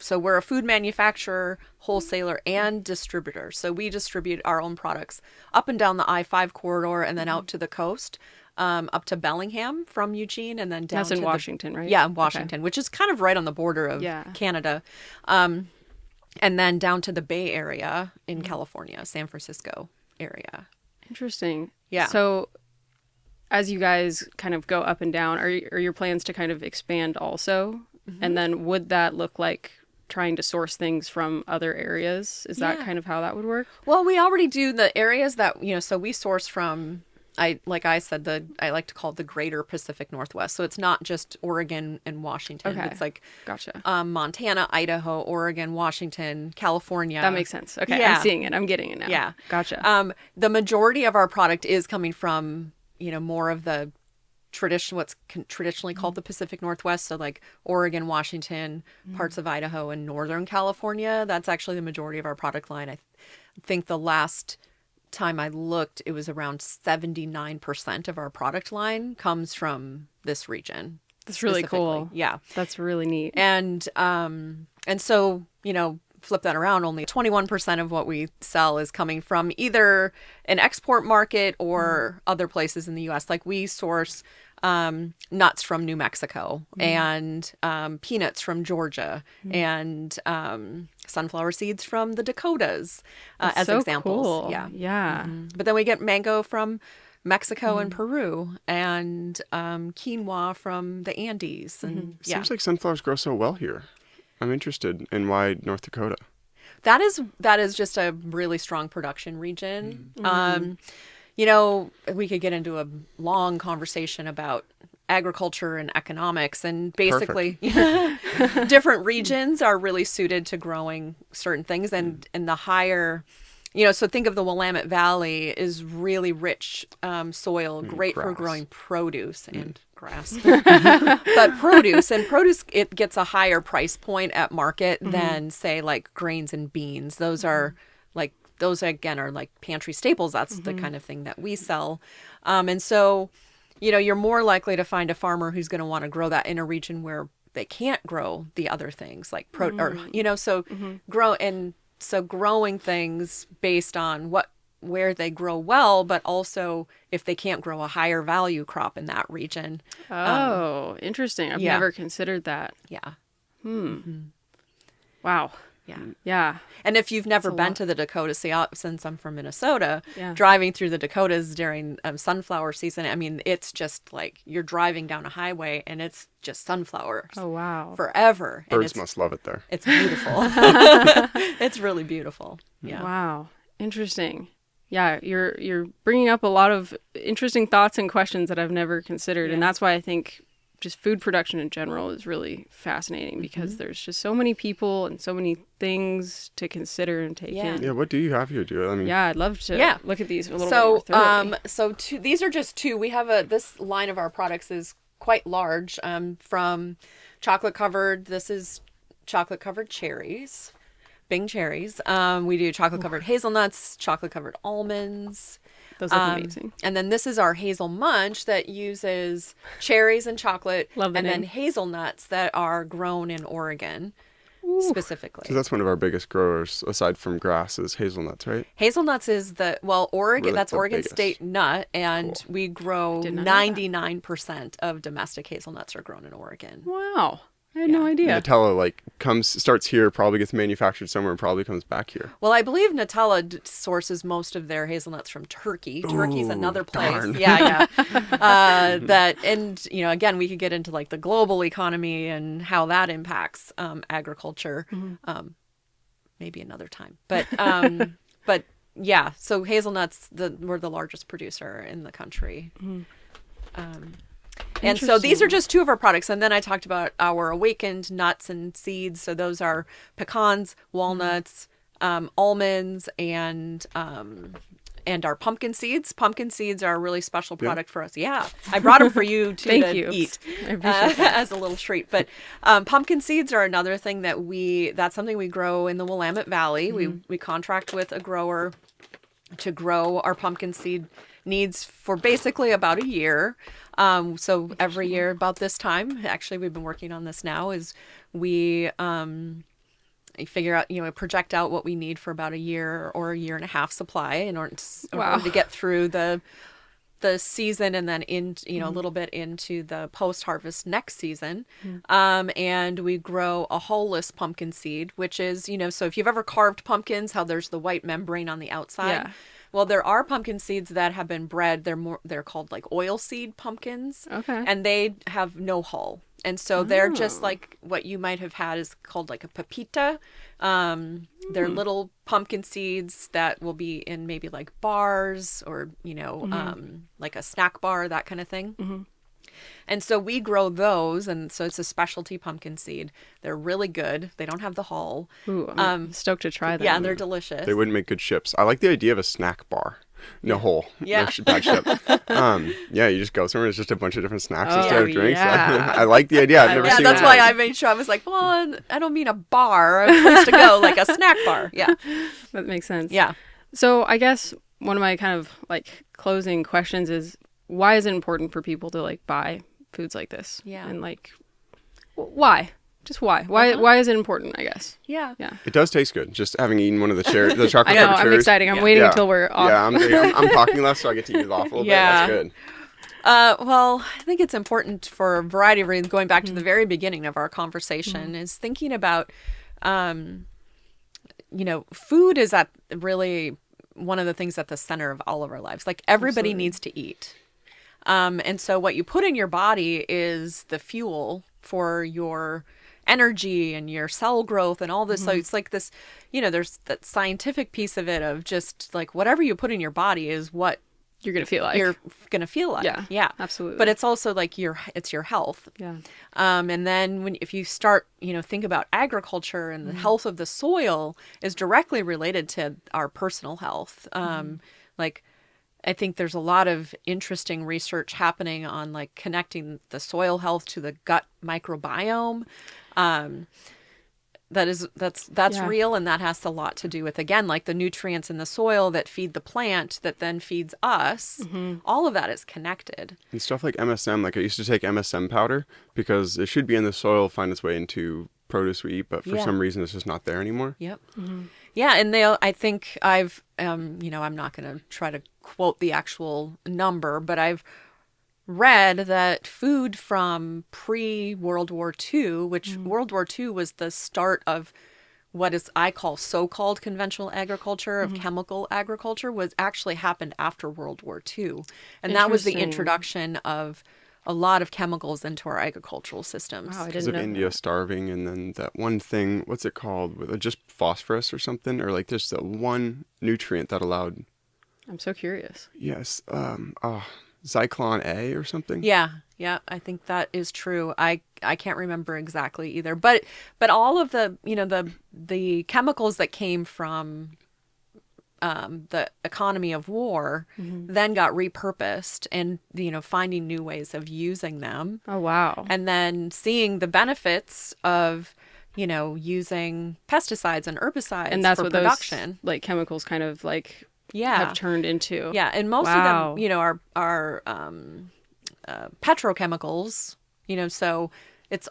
so we're a food manufacturer, wholesaler, and distributor. So we distribute our own products up and down the I-5 corridor, and then out to the coast, up to Bellingham from Eugene, and then down to in Washington, right? Yeah, in Washington, which is kind of right on the border of Canada. And then down to the Bay Area in California, San Francisco area. Interesting. Yeah. So as you guys kind of go up and down, are your plans to kind of expand also? And then would that look like trying to source things from other areas? Is that kind of how that would work? Well, we already do the areas that, so we source from, like I said, I like to call it the greater Pacific Northwest. So it's not just Oregon and Washington. Okay. It's like gotcha. Montana, Idaho, Oregon, Washington, California. That makes sense. Okay. I'm seeing it. I'm getting it now. Yeah. Gotcha. The majority of our product is coming from, more of the traditionally called the Pacific Northwest. So like Oregon, Washington, parts of Idaho, and Northern California. That's actually the majority of our product line. I think the last time I looked, it was around 79% of our product line comes from this region. That's really cool. Yeah. That's really neat. And so, flip that around, only 21% of what we sell is coming from either an export market or other places in the U.S. Like we source nuts from New Mexico and peanuts from Georgia and sunflower seeds from the Dakotas as so examples. Cool. Yeah. Yeah. But then we get mango from Mexico and Peru and quinoa from the Andes. And Seems like sunflowers grow so well here. I'm interested in why North Dakota. That is just a really strong production region. We could get into a long conversation about agriculture and economics, and basically different regions are really suited to growing certain things, and the higher, so think of the Willamette Valley is really rich soil, great for growing produce and grass. But produce, it gets a higher price point at market than say like grains and beans. Those again are like pantry staples. That's the kind of thing that we sell. And so, you're more likely to find a farmer who's going to want to grow that in a region where they can't grow the other things like growing things based on where they grow well, but also if they can't grow a higher value crop in that region. Oh, interesting. I've never considered that. Yeah. Wow. Yeah. Yeah. And if you've never been to the Dakotas, since I'm from Minnesota, driving through the Dakotas during sunflower season, I mean, it's just like you're driving down a highway and it's just sunflowers. Oh, wow. Forever. Birds must love it there. It's beautiful. It's really beautiful. Yeah. Wow. Interesting. Yeah, you're bringing up a lot of interesting thoughts and questions that I've never considered. And that's why I think just food production in general is really fascinating, because there's just so many people and so many things to consider and take in. Yeah, what do you have here, Julia? I mean, I'd love to look at these a little bit more thoroughly. These are just two. We have this line of our products is quite large, from chocolate covered. This is chocolate covered cherries. Bing cherries. We do chocolate covered hazelnuts, chocolate covered almonds. Those look amazing. And then this is our hazel munch that uses cherries and chocolate, Love the and name. then hazelnuts that are grown in Oregon specifically. So that's one of our biggest growers aside from grass is hazelnuts, right? Hazelnuts is Oregon. Really That's the Oregon biggest. State nut, and we grow Did not know that. 99% of domestic hazelnuts are grown in Oregon. Wow. I had no idea. Nutella starts here, probably gets manufactured somewhere, and probably comes back here. Well, I believe Nutella sources most of their hazelnuts from Turkey. Turkey's another place. Darn. Yeah. Again, we could get into like the global economy and how that impacts agriculture. Maybe another time. But yeah, so hazelnuts, we're the largest producer in the country. And so these are just two of our products. And then I talked about our awakened nuts and seeds. So those are pecans, walnuts, almonds, and our pumpkin seeds. Pumpkin seeds are a really special product for us. Yeah, I brought them for you to eat I appreciate that. as a little treat. But pumpkin seeds are another thing that's something we grow in the Willamette Valley. We contract with a grower to grow our pumpkin seed needs for basically about a year. So every year about this time, actually we've been working on this now, is we figure out, project out what we need for about a year or a year and a half supply in order to get through the season, and then a little bit into the post-harvest next season. And we grow a hulless pumpkin seed, which is, so if you've ever carved pumpkins, how there's the white membrane on the outside. Yeah. Well, there are pumpkin seeds that have been bred. They're called like oil seed pumpkins. Okay. And they have no hull. And so they're just like what you might have had is called like a pepita. They're little pumpkin seeds that will be in maybe like bars or, like a snack bar, that kind of thing. And so we grow those, and so it's a specialty pumpkin seed. They're really good. They don't have the hull. Ooh, I'm stoked to try them. Yeah, they're delicious. They wouldn't make good chips. I like the idea of a snack bar. No hole. Yeah. No packed ship. Yeah, you just go somewhere. It's just a bunch of different snacks instead Oh, of drinks. yeah. I like the idea. I've never Yeah, seen that's that. why I made sure I was like, well, I don't mean a bar, a place to go, like a snack bar. Yeah. That makes sense. Yeah. So I guess one of my kind of like closing questions is, why is it important for people to like buy foods like this? Yeah. And like, why? Just why? Why is it important, I guess? Yeah. Yeah. It does taste good. Just having eaten one of the chocolate I know, covered I'm cherries. excited. I'm waiting until we're off. Yeah, I'm talking less, so I get to eat it off a little Yeah. bit. That's good. Well, I think it's important for a variety of reasons. Going back to the very beginning of our conversation, is thinking about, food is at really one of the things at the center of all of our lives. Like everybody needs to eat. And so what you put in your body is the fuel for your energy and your cell growth and all this. So it's like this, there's that scientific piece of it of just like whatever you put in your body is what You're going to feel like. you're going to feel like. Yeah, Yeah. absolutely. But it's also like it's your health. Yeah. And then if you start, think about agriculture and the health of the soil is directly related to our personal health. Like, I think there's a lot of interesting research happening on like connecting the soil health to the gut microbiome. That's Yeah. real, and that has a lot to do with, again, like the nutrients in the soil that feed the plant that then feeds us. All of that is connected. And stuff like MSM, like I used to take MSM powder because it should be in the soil, find its way into produce we eat, but for some reason it's just not there anymore. Yep. Yeah, and I think I'm not going to try to quote the actual number, but I've read that food from pre-World War II, which World War II was the start of what I call so-called conventional agriculture, of chemical agriculture, was actually happened after World War II. And that was the Interesting. introduction of a lot of chemicals into our agricultural systems. Wow, I Because didn't of know India that. starving, and then that one thing, what's it called? Just phosphorus or something? Or like just that one nutrient that allowed, I'm so curious. yes, Zyklon A or something? Yeah, I think that is true. I can't remember exactly either, but all of the the chemicals that came from the economy of war then got repurposed, and finding new ways of using them, Oh, wow. and then seeing the benefits of using pesticides and herbicides And that's for what production. those like chemicals kind of like Yeah. have turned into. Yeah, and most Wow. of them, are petrochemicals. So that's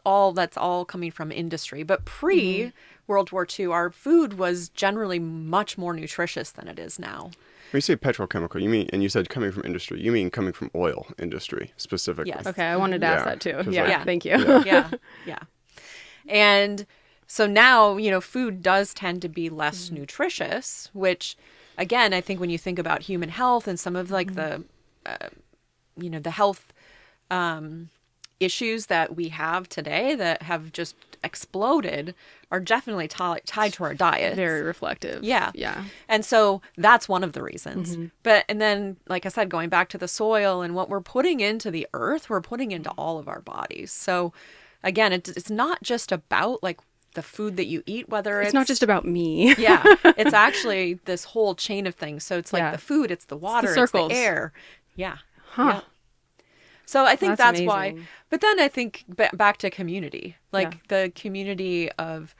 all coming from industry. But pre World War II, our food was generally much more nutritious than it is now. When you say petrochemical, you mean, and you said coming from industry, you mean coming from oil industry specifically. Yes. Okay, I wanted to ask Yeah, that too. 'cause, Yeah, like- thank you. Yeah. And so now, food does tend to be less nutritious, which, again, I think when you think about human health and some of like the health issues that we have today that have just exploded are definitely tied to our diet. Very reflective. Yeah. Yeah. And so that's one of the reasons. And then, like I said, going back to the soil and what we're putting into the earth, we're putting into all of our bodies. So again, it's not just about like the food that you eat, whether It's not just about me. yeah, it's actually this whole chain of things. So it's like Yeah. the food, it's the water, it's circles. the air. Yeah. Huh. Yeah. So I think That's that's why. amazing. But then I think back to community, like Yeah. the community of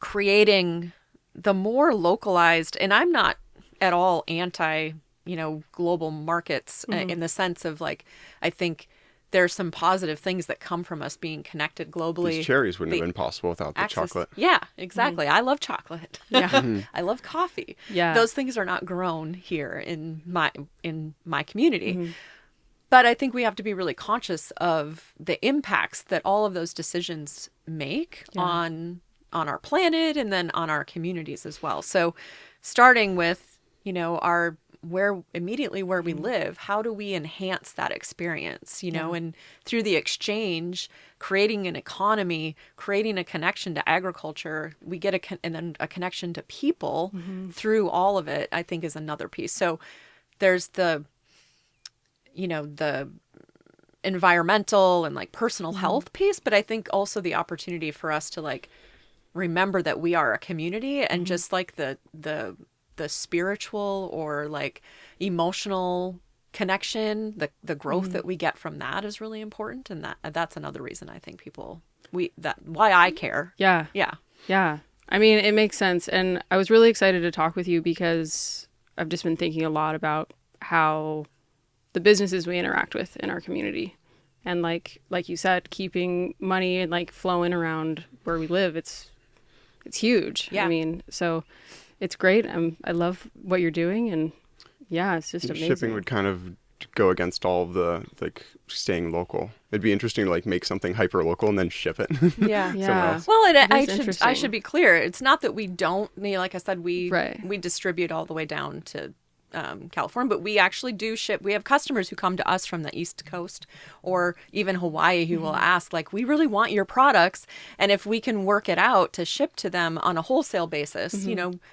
creating the more localized, and I'm not at all anti, global markets in the sense of like, I think there's some positive things that come from us being connected globally. These cherries wouldn't have been possible without the Access- chocolate. Yeah, exactly. I love chocolate. Yeah. I love coffee. Yeah. Those things are not grown here in my community. But I think we have to be really conscious of the impacts that all of those decisions make on our planet and then on our communities as well. So starting with, where we live, how do we enhance that experience, and through the exchange, creating an economy, creating a connection to agriculture, we get and then a connection to people through all of it, I think is another piece. So there's the environmental and like personal health piece, but I think also the opportunity for us to like remember that we are a community, and just like the the spiritual or like emotional connection, the growth that we get from that is really important. And that's another reason I think why I care. Yeah. Yeah. Yeah. I mean, it makes sense. And I was really excited to talk with you because I've just been thinking a lot about how the businesses we interact with in our community, and like you said, keeping money and like flowing around where we live, it's huge. Yeah. I mean, so it's great. I love what you're doing, and yeah, it's just amazing. Shipping would kind of go against all of the like staying local. It'd be interesting to like make something hyper local and then ship it. Yeah. Yeah. else. Well, and I interesting. should be clear. It's not that we don't, like I said, we Right. distribute all the way down to California, but we actually do ship. We have customers who come to us from the East Coast or even Hawaii who will ask, like, we really want your products, and if we can work it out to ship to them on a wholesale basis,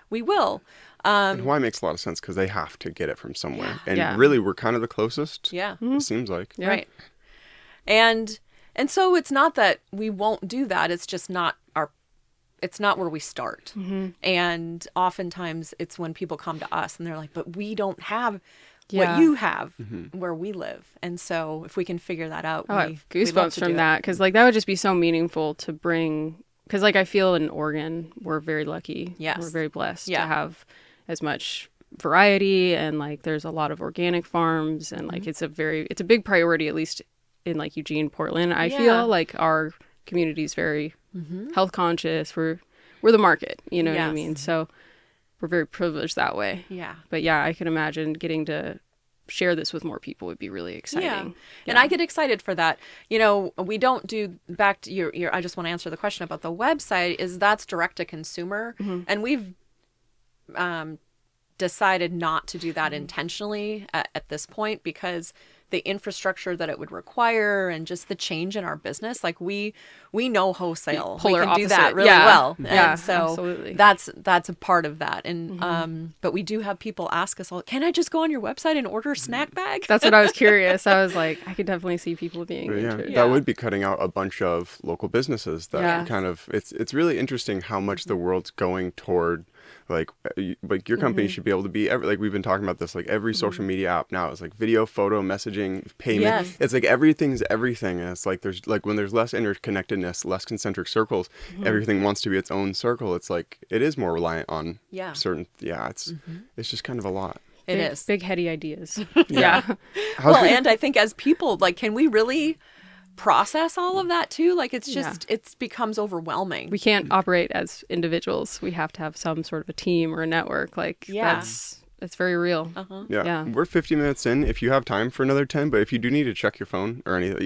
we will. And Hawaii makes a lot of sense because they have to get it from somewhere. And Yeah. really, we're kind of the closest. Yeah. It seems like. Yeah. Right. And so it's not that we won't do that. It's just not it's not where we start. And oftentimes it's when people come to us and they're like, but we don't have what you have where we live. And so if we can figure that out, I have we'd love goosebumps to from do that, because like that would just be so meaningful to bring. Because like I feel in Oregon, we're very lucky. Yes. We're very blessed Yeah. to have as much variety, and like there's a lot of organic farms, and like it's a big priority, at least in like Eugene, Portland. I Yeah. feel like our community's very health conscious. We're the market, you know what I Yes. mean? So we're very privileged that way. Yeah. But yeah, I can imagine getting to share this with more people would be really exciting. Yeah. And I get excited for that. We don't do, back to your I just want to answer the question about the website, is that's direct to consumer. And we've decided not to do that intentionally at this point, because the infrastructure that it would require and just the change in our business, like we know wholesale, we Polar can do that opposite. really Yeah. well. Yeah, And so absolutely. that's a part of that. And but we do have people ask us all, can I just go on your website and order a snack bag? That's what I was curious. I was like, I could definitely see people being But yeah, interested. that would be cutting out a bunch of local businesses that Yeah. kind of, it's really interesting how much the world's going toward like your company should be able to be like we've been talking about this, like every social media app now is like video, photo, messaging, payment. Yes. It's like everything's everything, and it's like there's like when there's less interconnectedness, less concentric circles, everything wants to be its own circle. It's like it is more reliant on certain it's just kind of a lot. It is. Big heady ideas. Yeah. And I think as people, like, can we really process all of that too? Like, it's just, it becomes overwhelming. We can't operate as individuals. We have to have some sort of a team or a network. Like that's very real. Yeah. We're 50 minutes in. If you have time for another 10, but if you do need to check your phone or anything,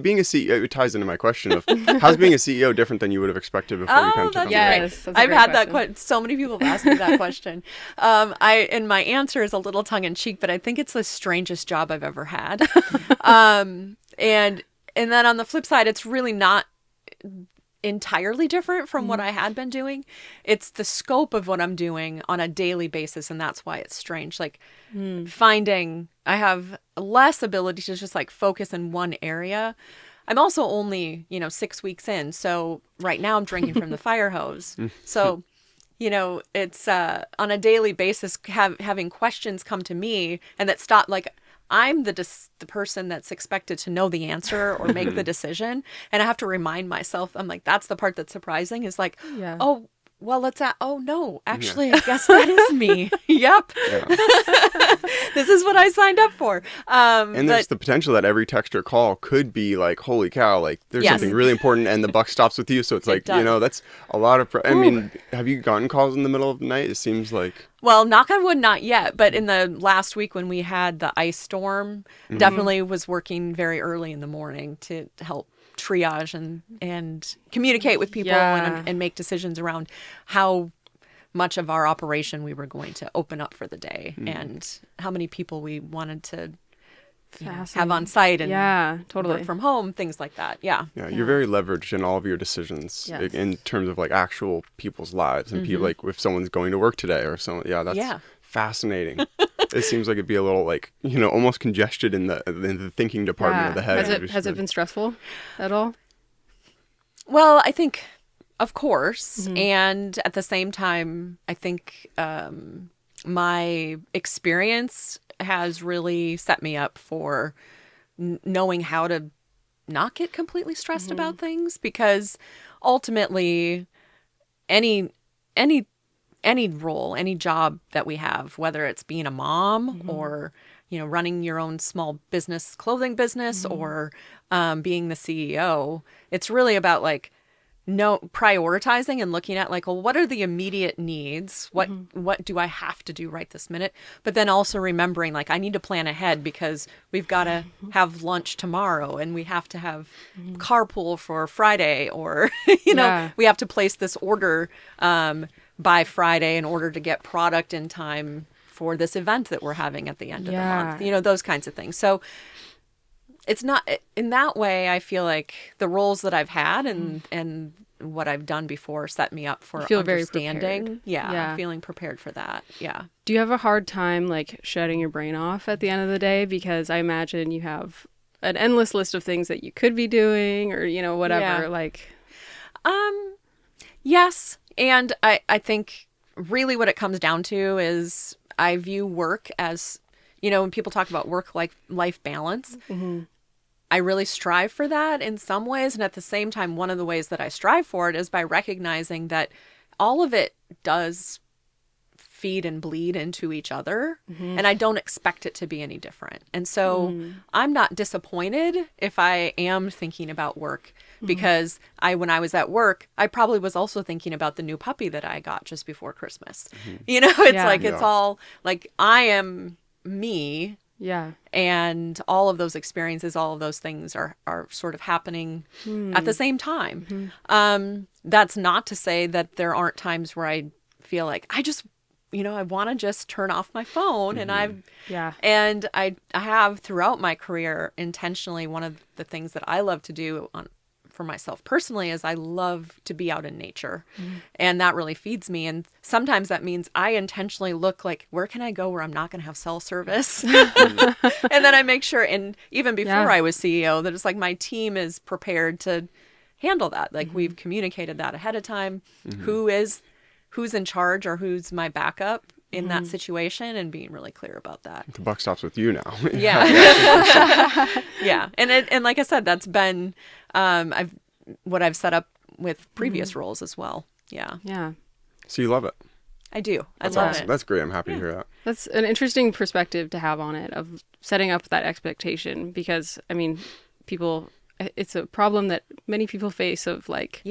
being a CEO, it ties into my question of how's being a CEO different than you would have expected before you kind of took on the role? Yes, that's a I've great had question. that. So many people have asked me that question. And my answer is a little tongue in cheek, but I think it's the strangest job I've ever had. And then on the flip side, it's really not entirely different from what I had been doing. It's the scope of what I'm doing on a daily basis, and that's why it's strange. Like finding I have less ability to just like focus in one area. I'm also only 6 weeks in, so right now I'm drinking from the fire hose. So it's on a daily basis having questions come to me, and that stop, like, I'm the person that's expected to know the answer or make the decision. And I have to remind myself, I'm like, that's the part that's surprising, is like, oh, well, no, actually, I guess that is me. Yep. This is what I signed up for. And there's the potential that every text or call could be like, holy cow, like there's something really important and the buck stops with you. So it's like, that's a lot of, I mean, have you gotten calls in the middle of the night? It seems like. Well, knock on wood, not yet. But in the last week when we had the ice storm, definitely was working very early in the morning to help triage and communicate with people and make decisions around how much of our operation we were going to open up for the day and how many people we wanted to have on site and work from home, things like that. Yeah, you're very leveraged in all of your decisions in terms of like actual people's lives and people, like if someone's going to work today or something. That's fascinating. It seems like it'd be a little like, almost congested in the thinking department of the head. Has it been stressful at all? Well, I think, of course. And at the same time, I think my experience has really set me up for knowing how to not get completely stressed about things, because ultimately any role, any job that we have, whether it's being a mom or, running your own small business, clothing business, or being the CEO, it's really about like prioritizing and looking at like, well, what are the immediate needs? What do I have to do right this minute? But then also remembering like I need to plan ahead because we've got to have lunch tomorrow and we have to have carpool for Friday, or we have to place this order by Friday in order to get product in time for this event that we're having at the end of the month. Those kinds of things. So it's not in that way. I feel like the roles that I've had and what I've done before set me up for understanding. Feeling prepared for that. Yeah. Do you have a hard time like shutting your brain off at the end of the day? Because I imagine you have an endless list of things that you could be doing, or whatever. Like, yes, and I think really what it comes down to is I view work as, when people talk about work-life balance, I really strive for that in some ways. And at the same time, one of the ways that I strive for it is by recognizing that all of it does feed and bleed into each other. And I don't expect it to be any different. And so I'm not disappointed if I am thinking about work, because when I was at work, I probably was also thinking about the new puppy that I got just before Christmas. It's all like I am me. Yeah. And all of those experiences, all of those things are sort of happening at the same time. That's not to say that there aren't times where I feel like I just, I want to just turn off my phone. And I have throughout my career intentionally, one of the things that I love to do for myself personally is I love to be out in nature, and that really feeds me. And sometimes that means I intentionally look like, where can I go where I'm not going to have cell service? And then I make sure, and even before I was CEO, that it's like my team is prepared to handle that. Like we've communicated that ahead of time, who's in charge or who's my backup in that situation, and being really clear about that. The buck stops with you now. Yeah. And like I said, that's been what I've set up with previous roles as well. Yeah. Yeah. So you love it. I do. That's love awesome. it. That's great. I'm happy to hear that. That's an interesting perspective to have on it, of setting up that expectation, because I mean, it's a problem that many people face of like,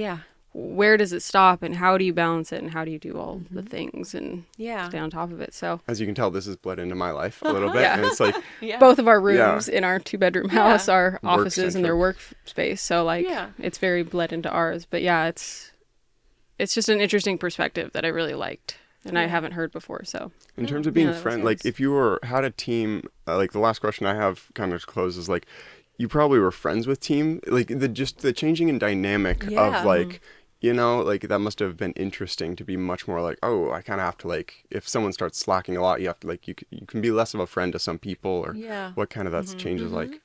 where does it stop and how do you balance it and how do you do all the things and stay on top of it? So as you can tell, this has bled into my life a little bit. And it's like both of our rooms in our 2-bedroom house are offices and their workspace. So like it's very bled into ours. But it's just an interesting perspective that I really liked and I haven't heard before. So in terms of being friends, like if you had a team, like the last question I have kind of to close is like, you probably were friends with team, like the changing in dynamic of like, like that must have been interesting to be much more like, oh, I kind of have to like, if someone starts slacking a lot, you have to like, you can be less of a friend to some people, or what kind of that changes like.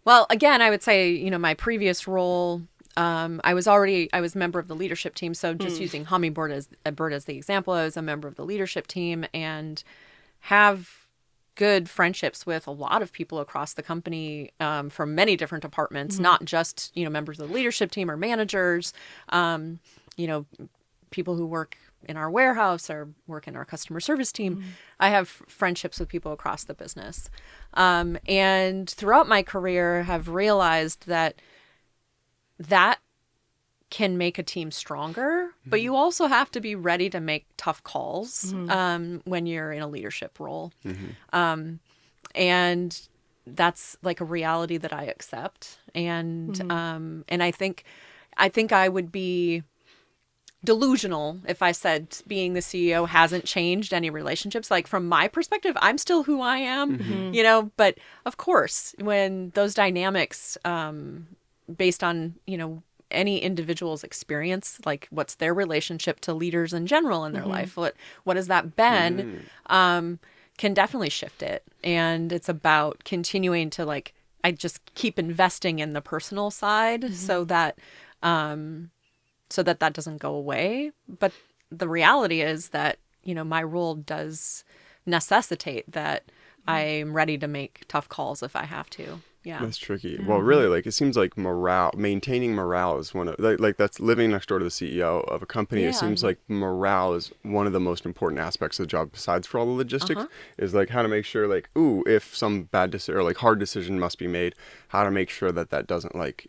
Well, again, I would say, my previous role, I was a member of the leadership team. So just using Hummingbird as the example, I was a member of the leadership team and have good friendships with a lot of people across the company from many different departments, not just, members of the leadership team or managers, people who work in our warehouse or work in our customer service team. I have friendships with people across the business. And throughout my career have realized that can make a team stronger, but you also have to be ready to make tough calls when you're in a leadership role. And that's like a reality that I accept. And and I think I would be delusional if I said being the CEO hasn't changed any relationships. Like from my perspective, I'm still who I am, but of course, when those dynamics based on, any individual's experience, like what's their relationship to leaders in general in their life, what has that been, can definitely shift it. And it's about continuing to like, I just keep investing in the personal side so that that doesn't go away. But the reality is that, my role does necessitate that I'm ready to make tough calls if I have to. Yeah. That's tricky. Well, really, like, it seems like maintaining morale is one of, like that's living next door to the CEO of a company. Yeah. It seems like morale is one of the most important aspects of the job, besides for all the logistics, is like how to make sure, like, if some bad decision or like hard decision must be made, how to make sure that doesn't, like,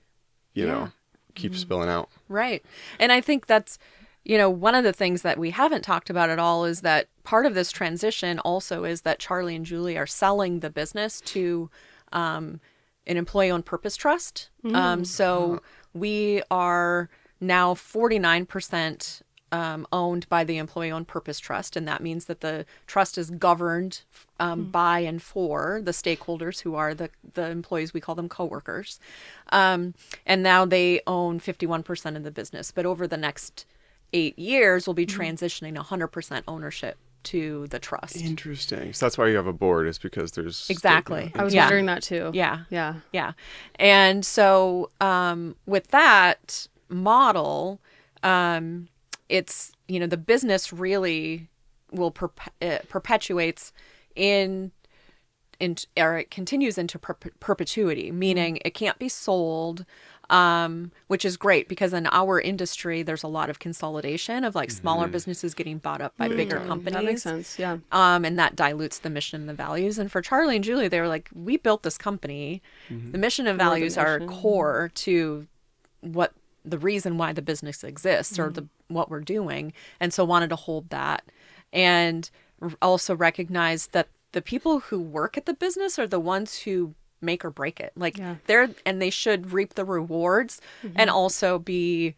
keep spilling out. Right. And I think that's, one of the things that we haven't talked about at all is that part of this transition also is that Charlie and Julie are selling the business to an employee-owned purpose trust. So we are now 49% owned by the employee-owned purpose trust, and that means that the trust is governed by and for the stakeholders who are the employees. We call them coworkers. And now they own 51% of the business. But over the next 8 years, we'll be transitioning 100% ownership to the trust. Interesting. So that's why you have a board, is because there's exactly. I was wondering that too. Yeah. And so with that model, it's the business really will perpetuates or it continues into perpetuity, meaning it can't be sold. Which is great because in our industry, there's a lot of consolidation of like smaller businesses getting bought up by bigger companies. That makes sense. Yeah. And that dilutes the mission and the values. And for Charlie and Julie, they were like, we built this company. The mission and values are core to the reason why the business exists or what we're doing. And so wanted to hold that and also recognize that the people who work at the business are the ones who make or break it. Like they should reap the rewards and also be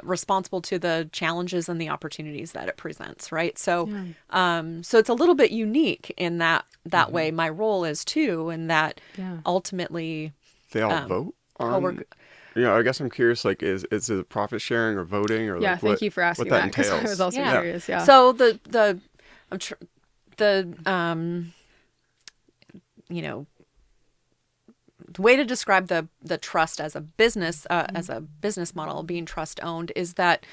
responsible to the challenges and the opportunities that it presents. Right. So, so it's a little bit unique in that way. My role is too, and that ultimately they all vote on. I guess I'm curious, like, is it profit sharing or voting or like thank you for asking what that because I was also curious. Yeah. So the way to describe the trust as a business model being trust owned is that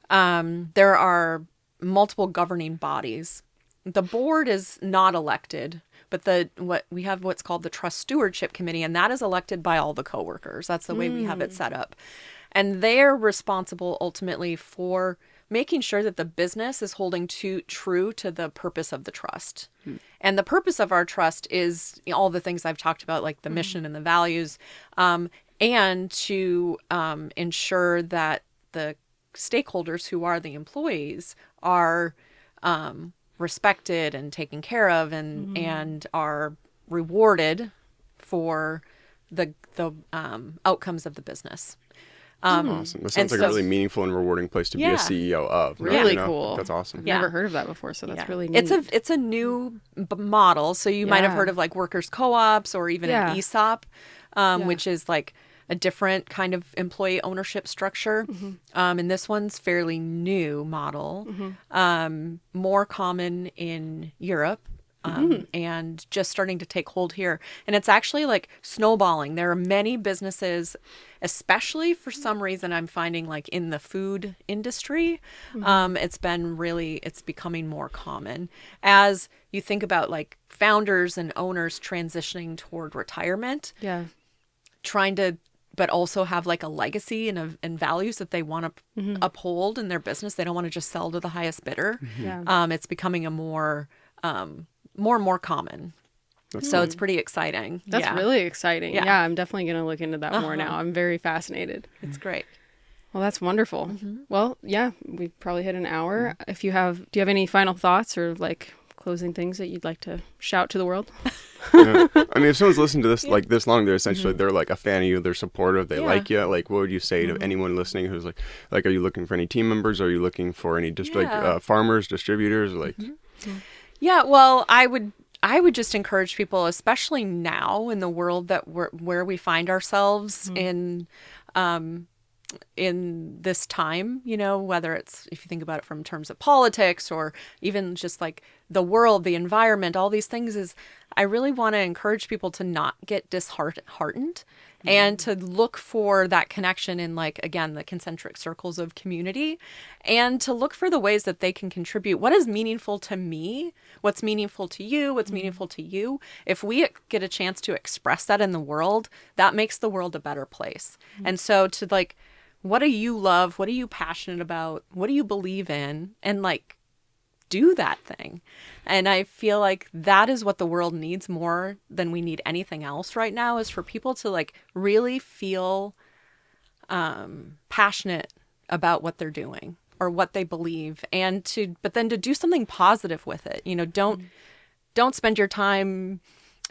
there are multiple governing bodies. The board is not elected, but we have what's called the Trust Stewardship Committee, and that is elected by all the coworkers. That's the way we have it set up. And they're responsible ultimately for making sure that the business is holding true to the purpose of the trust. And the purpose of our trust is all the things I've talked about, like the mission and the values, and to ensure that the stakeholders who are the employees are respected and taken care of and are rewarded for the outcomes of the business. Awesome. That sounds like a really meaningful and rewarding place to be a CEO of. Really cool. That's awesome. Never heard of that before, so that's really neat. It's a new model. So you might have heard of like workers' co-ops or even an ESOP, which is like a different kind of employee ownership structure. And this one's fairly new model, more common in Europe. And just starting to take hold here. And it's actually like snowballing. There are many businesses, especially for some reason I'm finding like in the food industry, it's becoming more common as you think about like founders and owners transitioning toward retirement. Trying to, but also have like a legacy and values that they want to uphold in their business. They don't want to just sell to the highest bidder. It's becoming a more and more common. So it's pretty exciting. That's really exciting. Yeah, I'm definitely going to look into that more now. I'm very fascinated. It's great. Well, that's wonderful. Well, yeah, we probably hit an hour. Do you have any final thoughts or like closing things that you'd like to shout to the world? I mean, if someone's listened to this like this long, they're essentially they're like a fan of you, they're supportive, they like you. Like, what would you say to anyone listening who's like, are you looking for any team members? Are you looking for any farmers, distributors? Like, yeah, well, I would just encourage people, especially now in the world that where we find ourselves in this time, whether it's, if you think about it from terms of politics or even just like the world, the environment, all these things, is I really want to encourage people to not get disheartened and to look for that connection in, like, again, the concentric circles of community, and to look for the ways that they can contribute. What is meaningful to me? What's meaningful to you? What's meaningful to you? If we get a chance to express that in the world, that makes the world a better place. And so to, like, what do you love? What are you passionate about? What do you believe in? And, like, do that thing. And I feel like that is what the world needs more than we need anything else right now, is for people to, like, really feel passionate about what they're doing or what they believe, but then to do something positive with it. You know, don't spend your time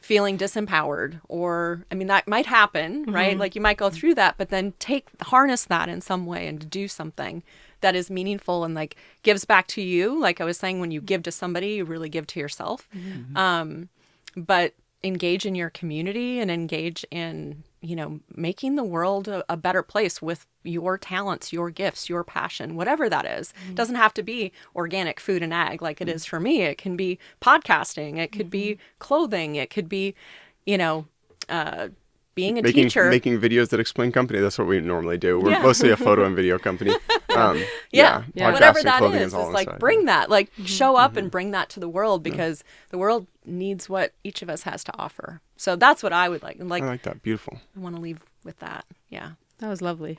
feeling disempowered, or, I mean, that might happen, right? Like, you might go through that, but then harness that in some way and do something that is meaningful and, like, gives back to you. Like I was saying, when you give to somebody, you really give to yourself. But engage in your community and engage in, you know, making the world a better place with your talents, your gifts, your passion, whatever that is. It doesn't have to be organic food and ag like it is for me. It can be podcasting. It could be clothing. It could be, you know, being a teacher. Making videos that explain company. That's what we normally do. We're mostly a photo and video company. Whatever that is like, inside. Bring that, like, show up and bring that to the world, because the world needs what each of us has to offer. So that's what I would like. Like, I like that. Beautiful. I want to leave with that. Yeah. That was lovely.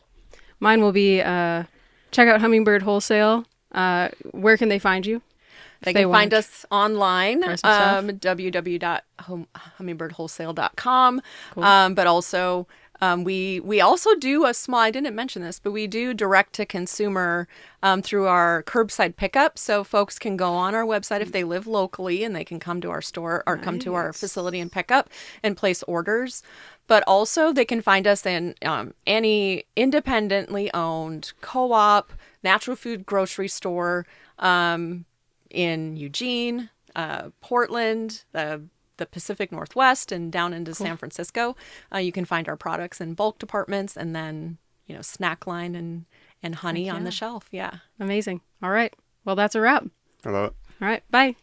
Mine will be check out Hummingbird Wholesale. Where can they find you? They can find us online, www.hummingbirdwholesale.com. Cool. But also, we also do a small, I didn't mention this, but we do direct to consumer through our curbside pickup. So folks can go on our website if they live locally, and they can come to our store or come to our facility and pick up and place orders. But also they can find us in any independently owned co-op, natural food grocery store, in Eugene, Portland, the Pacific Northwest, and down into San Francisco. You can find our products in bulk departments, and then, you know, snack line and honey on the shelf. Yeah. Amazing. All right. Well, that's a wrap. I love it. All right. Bye.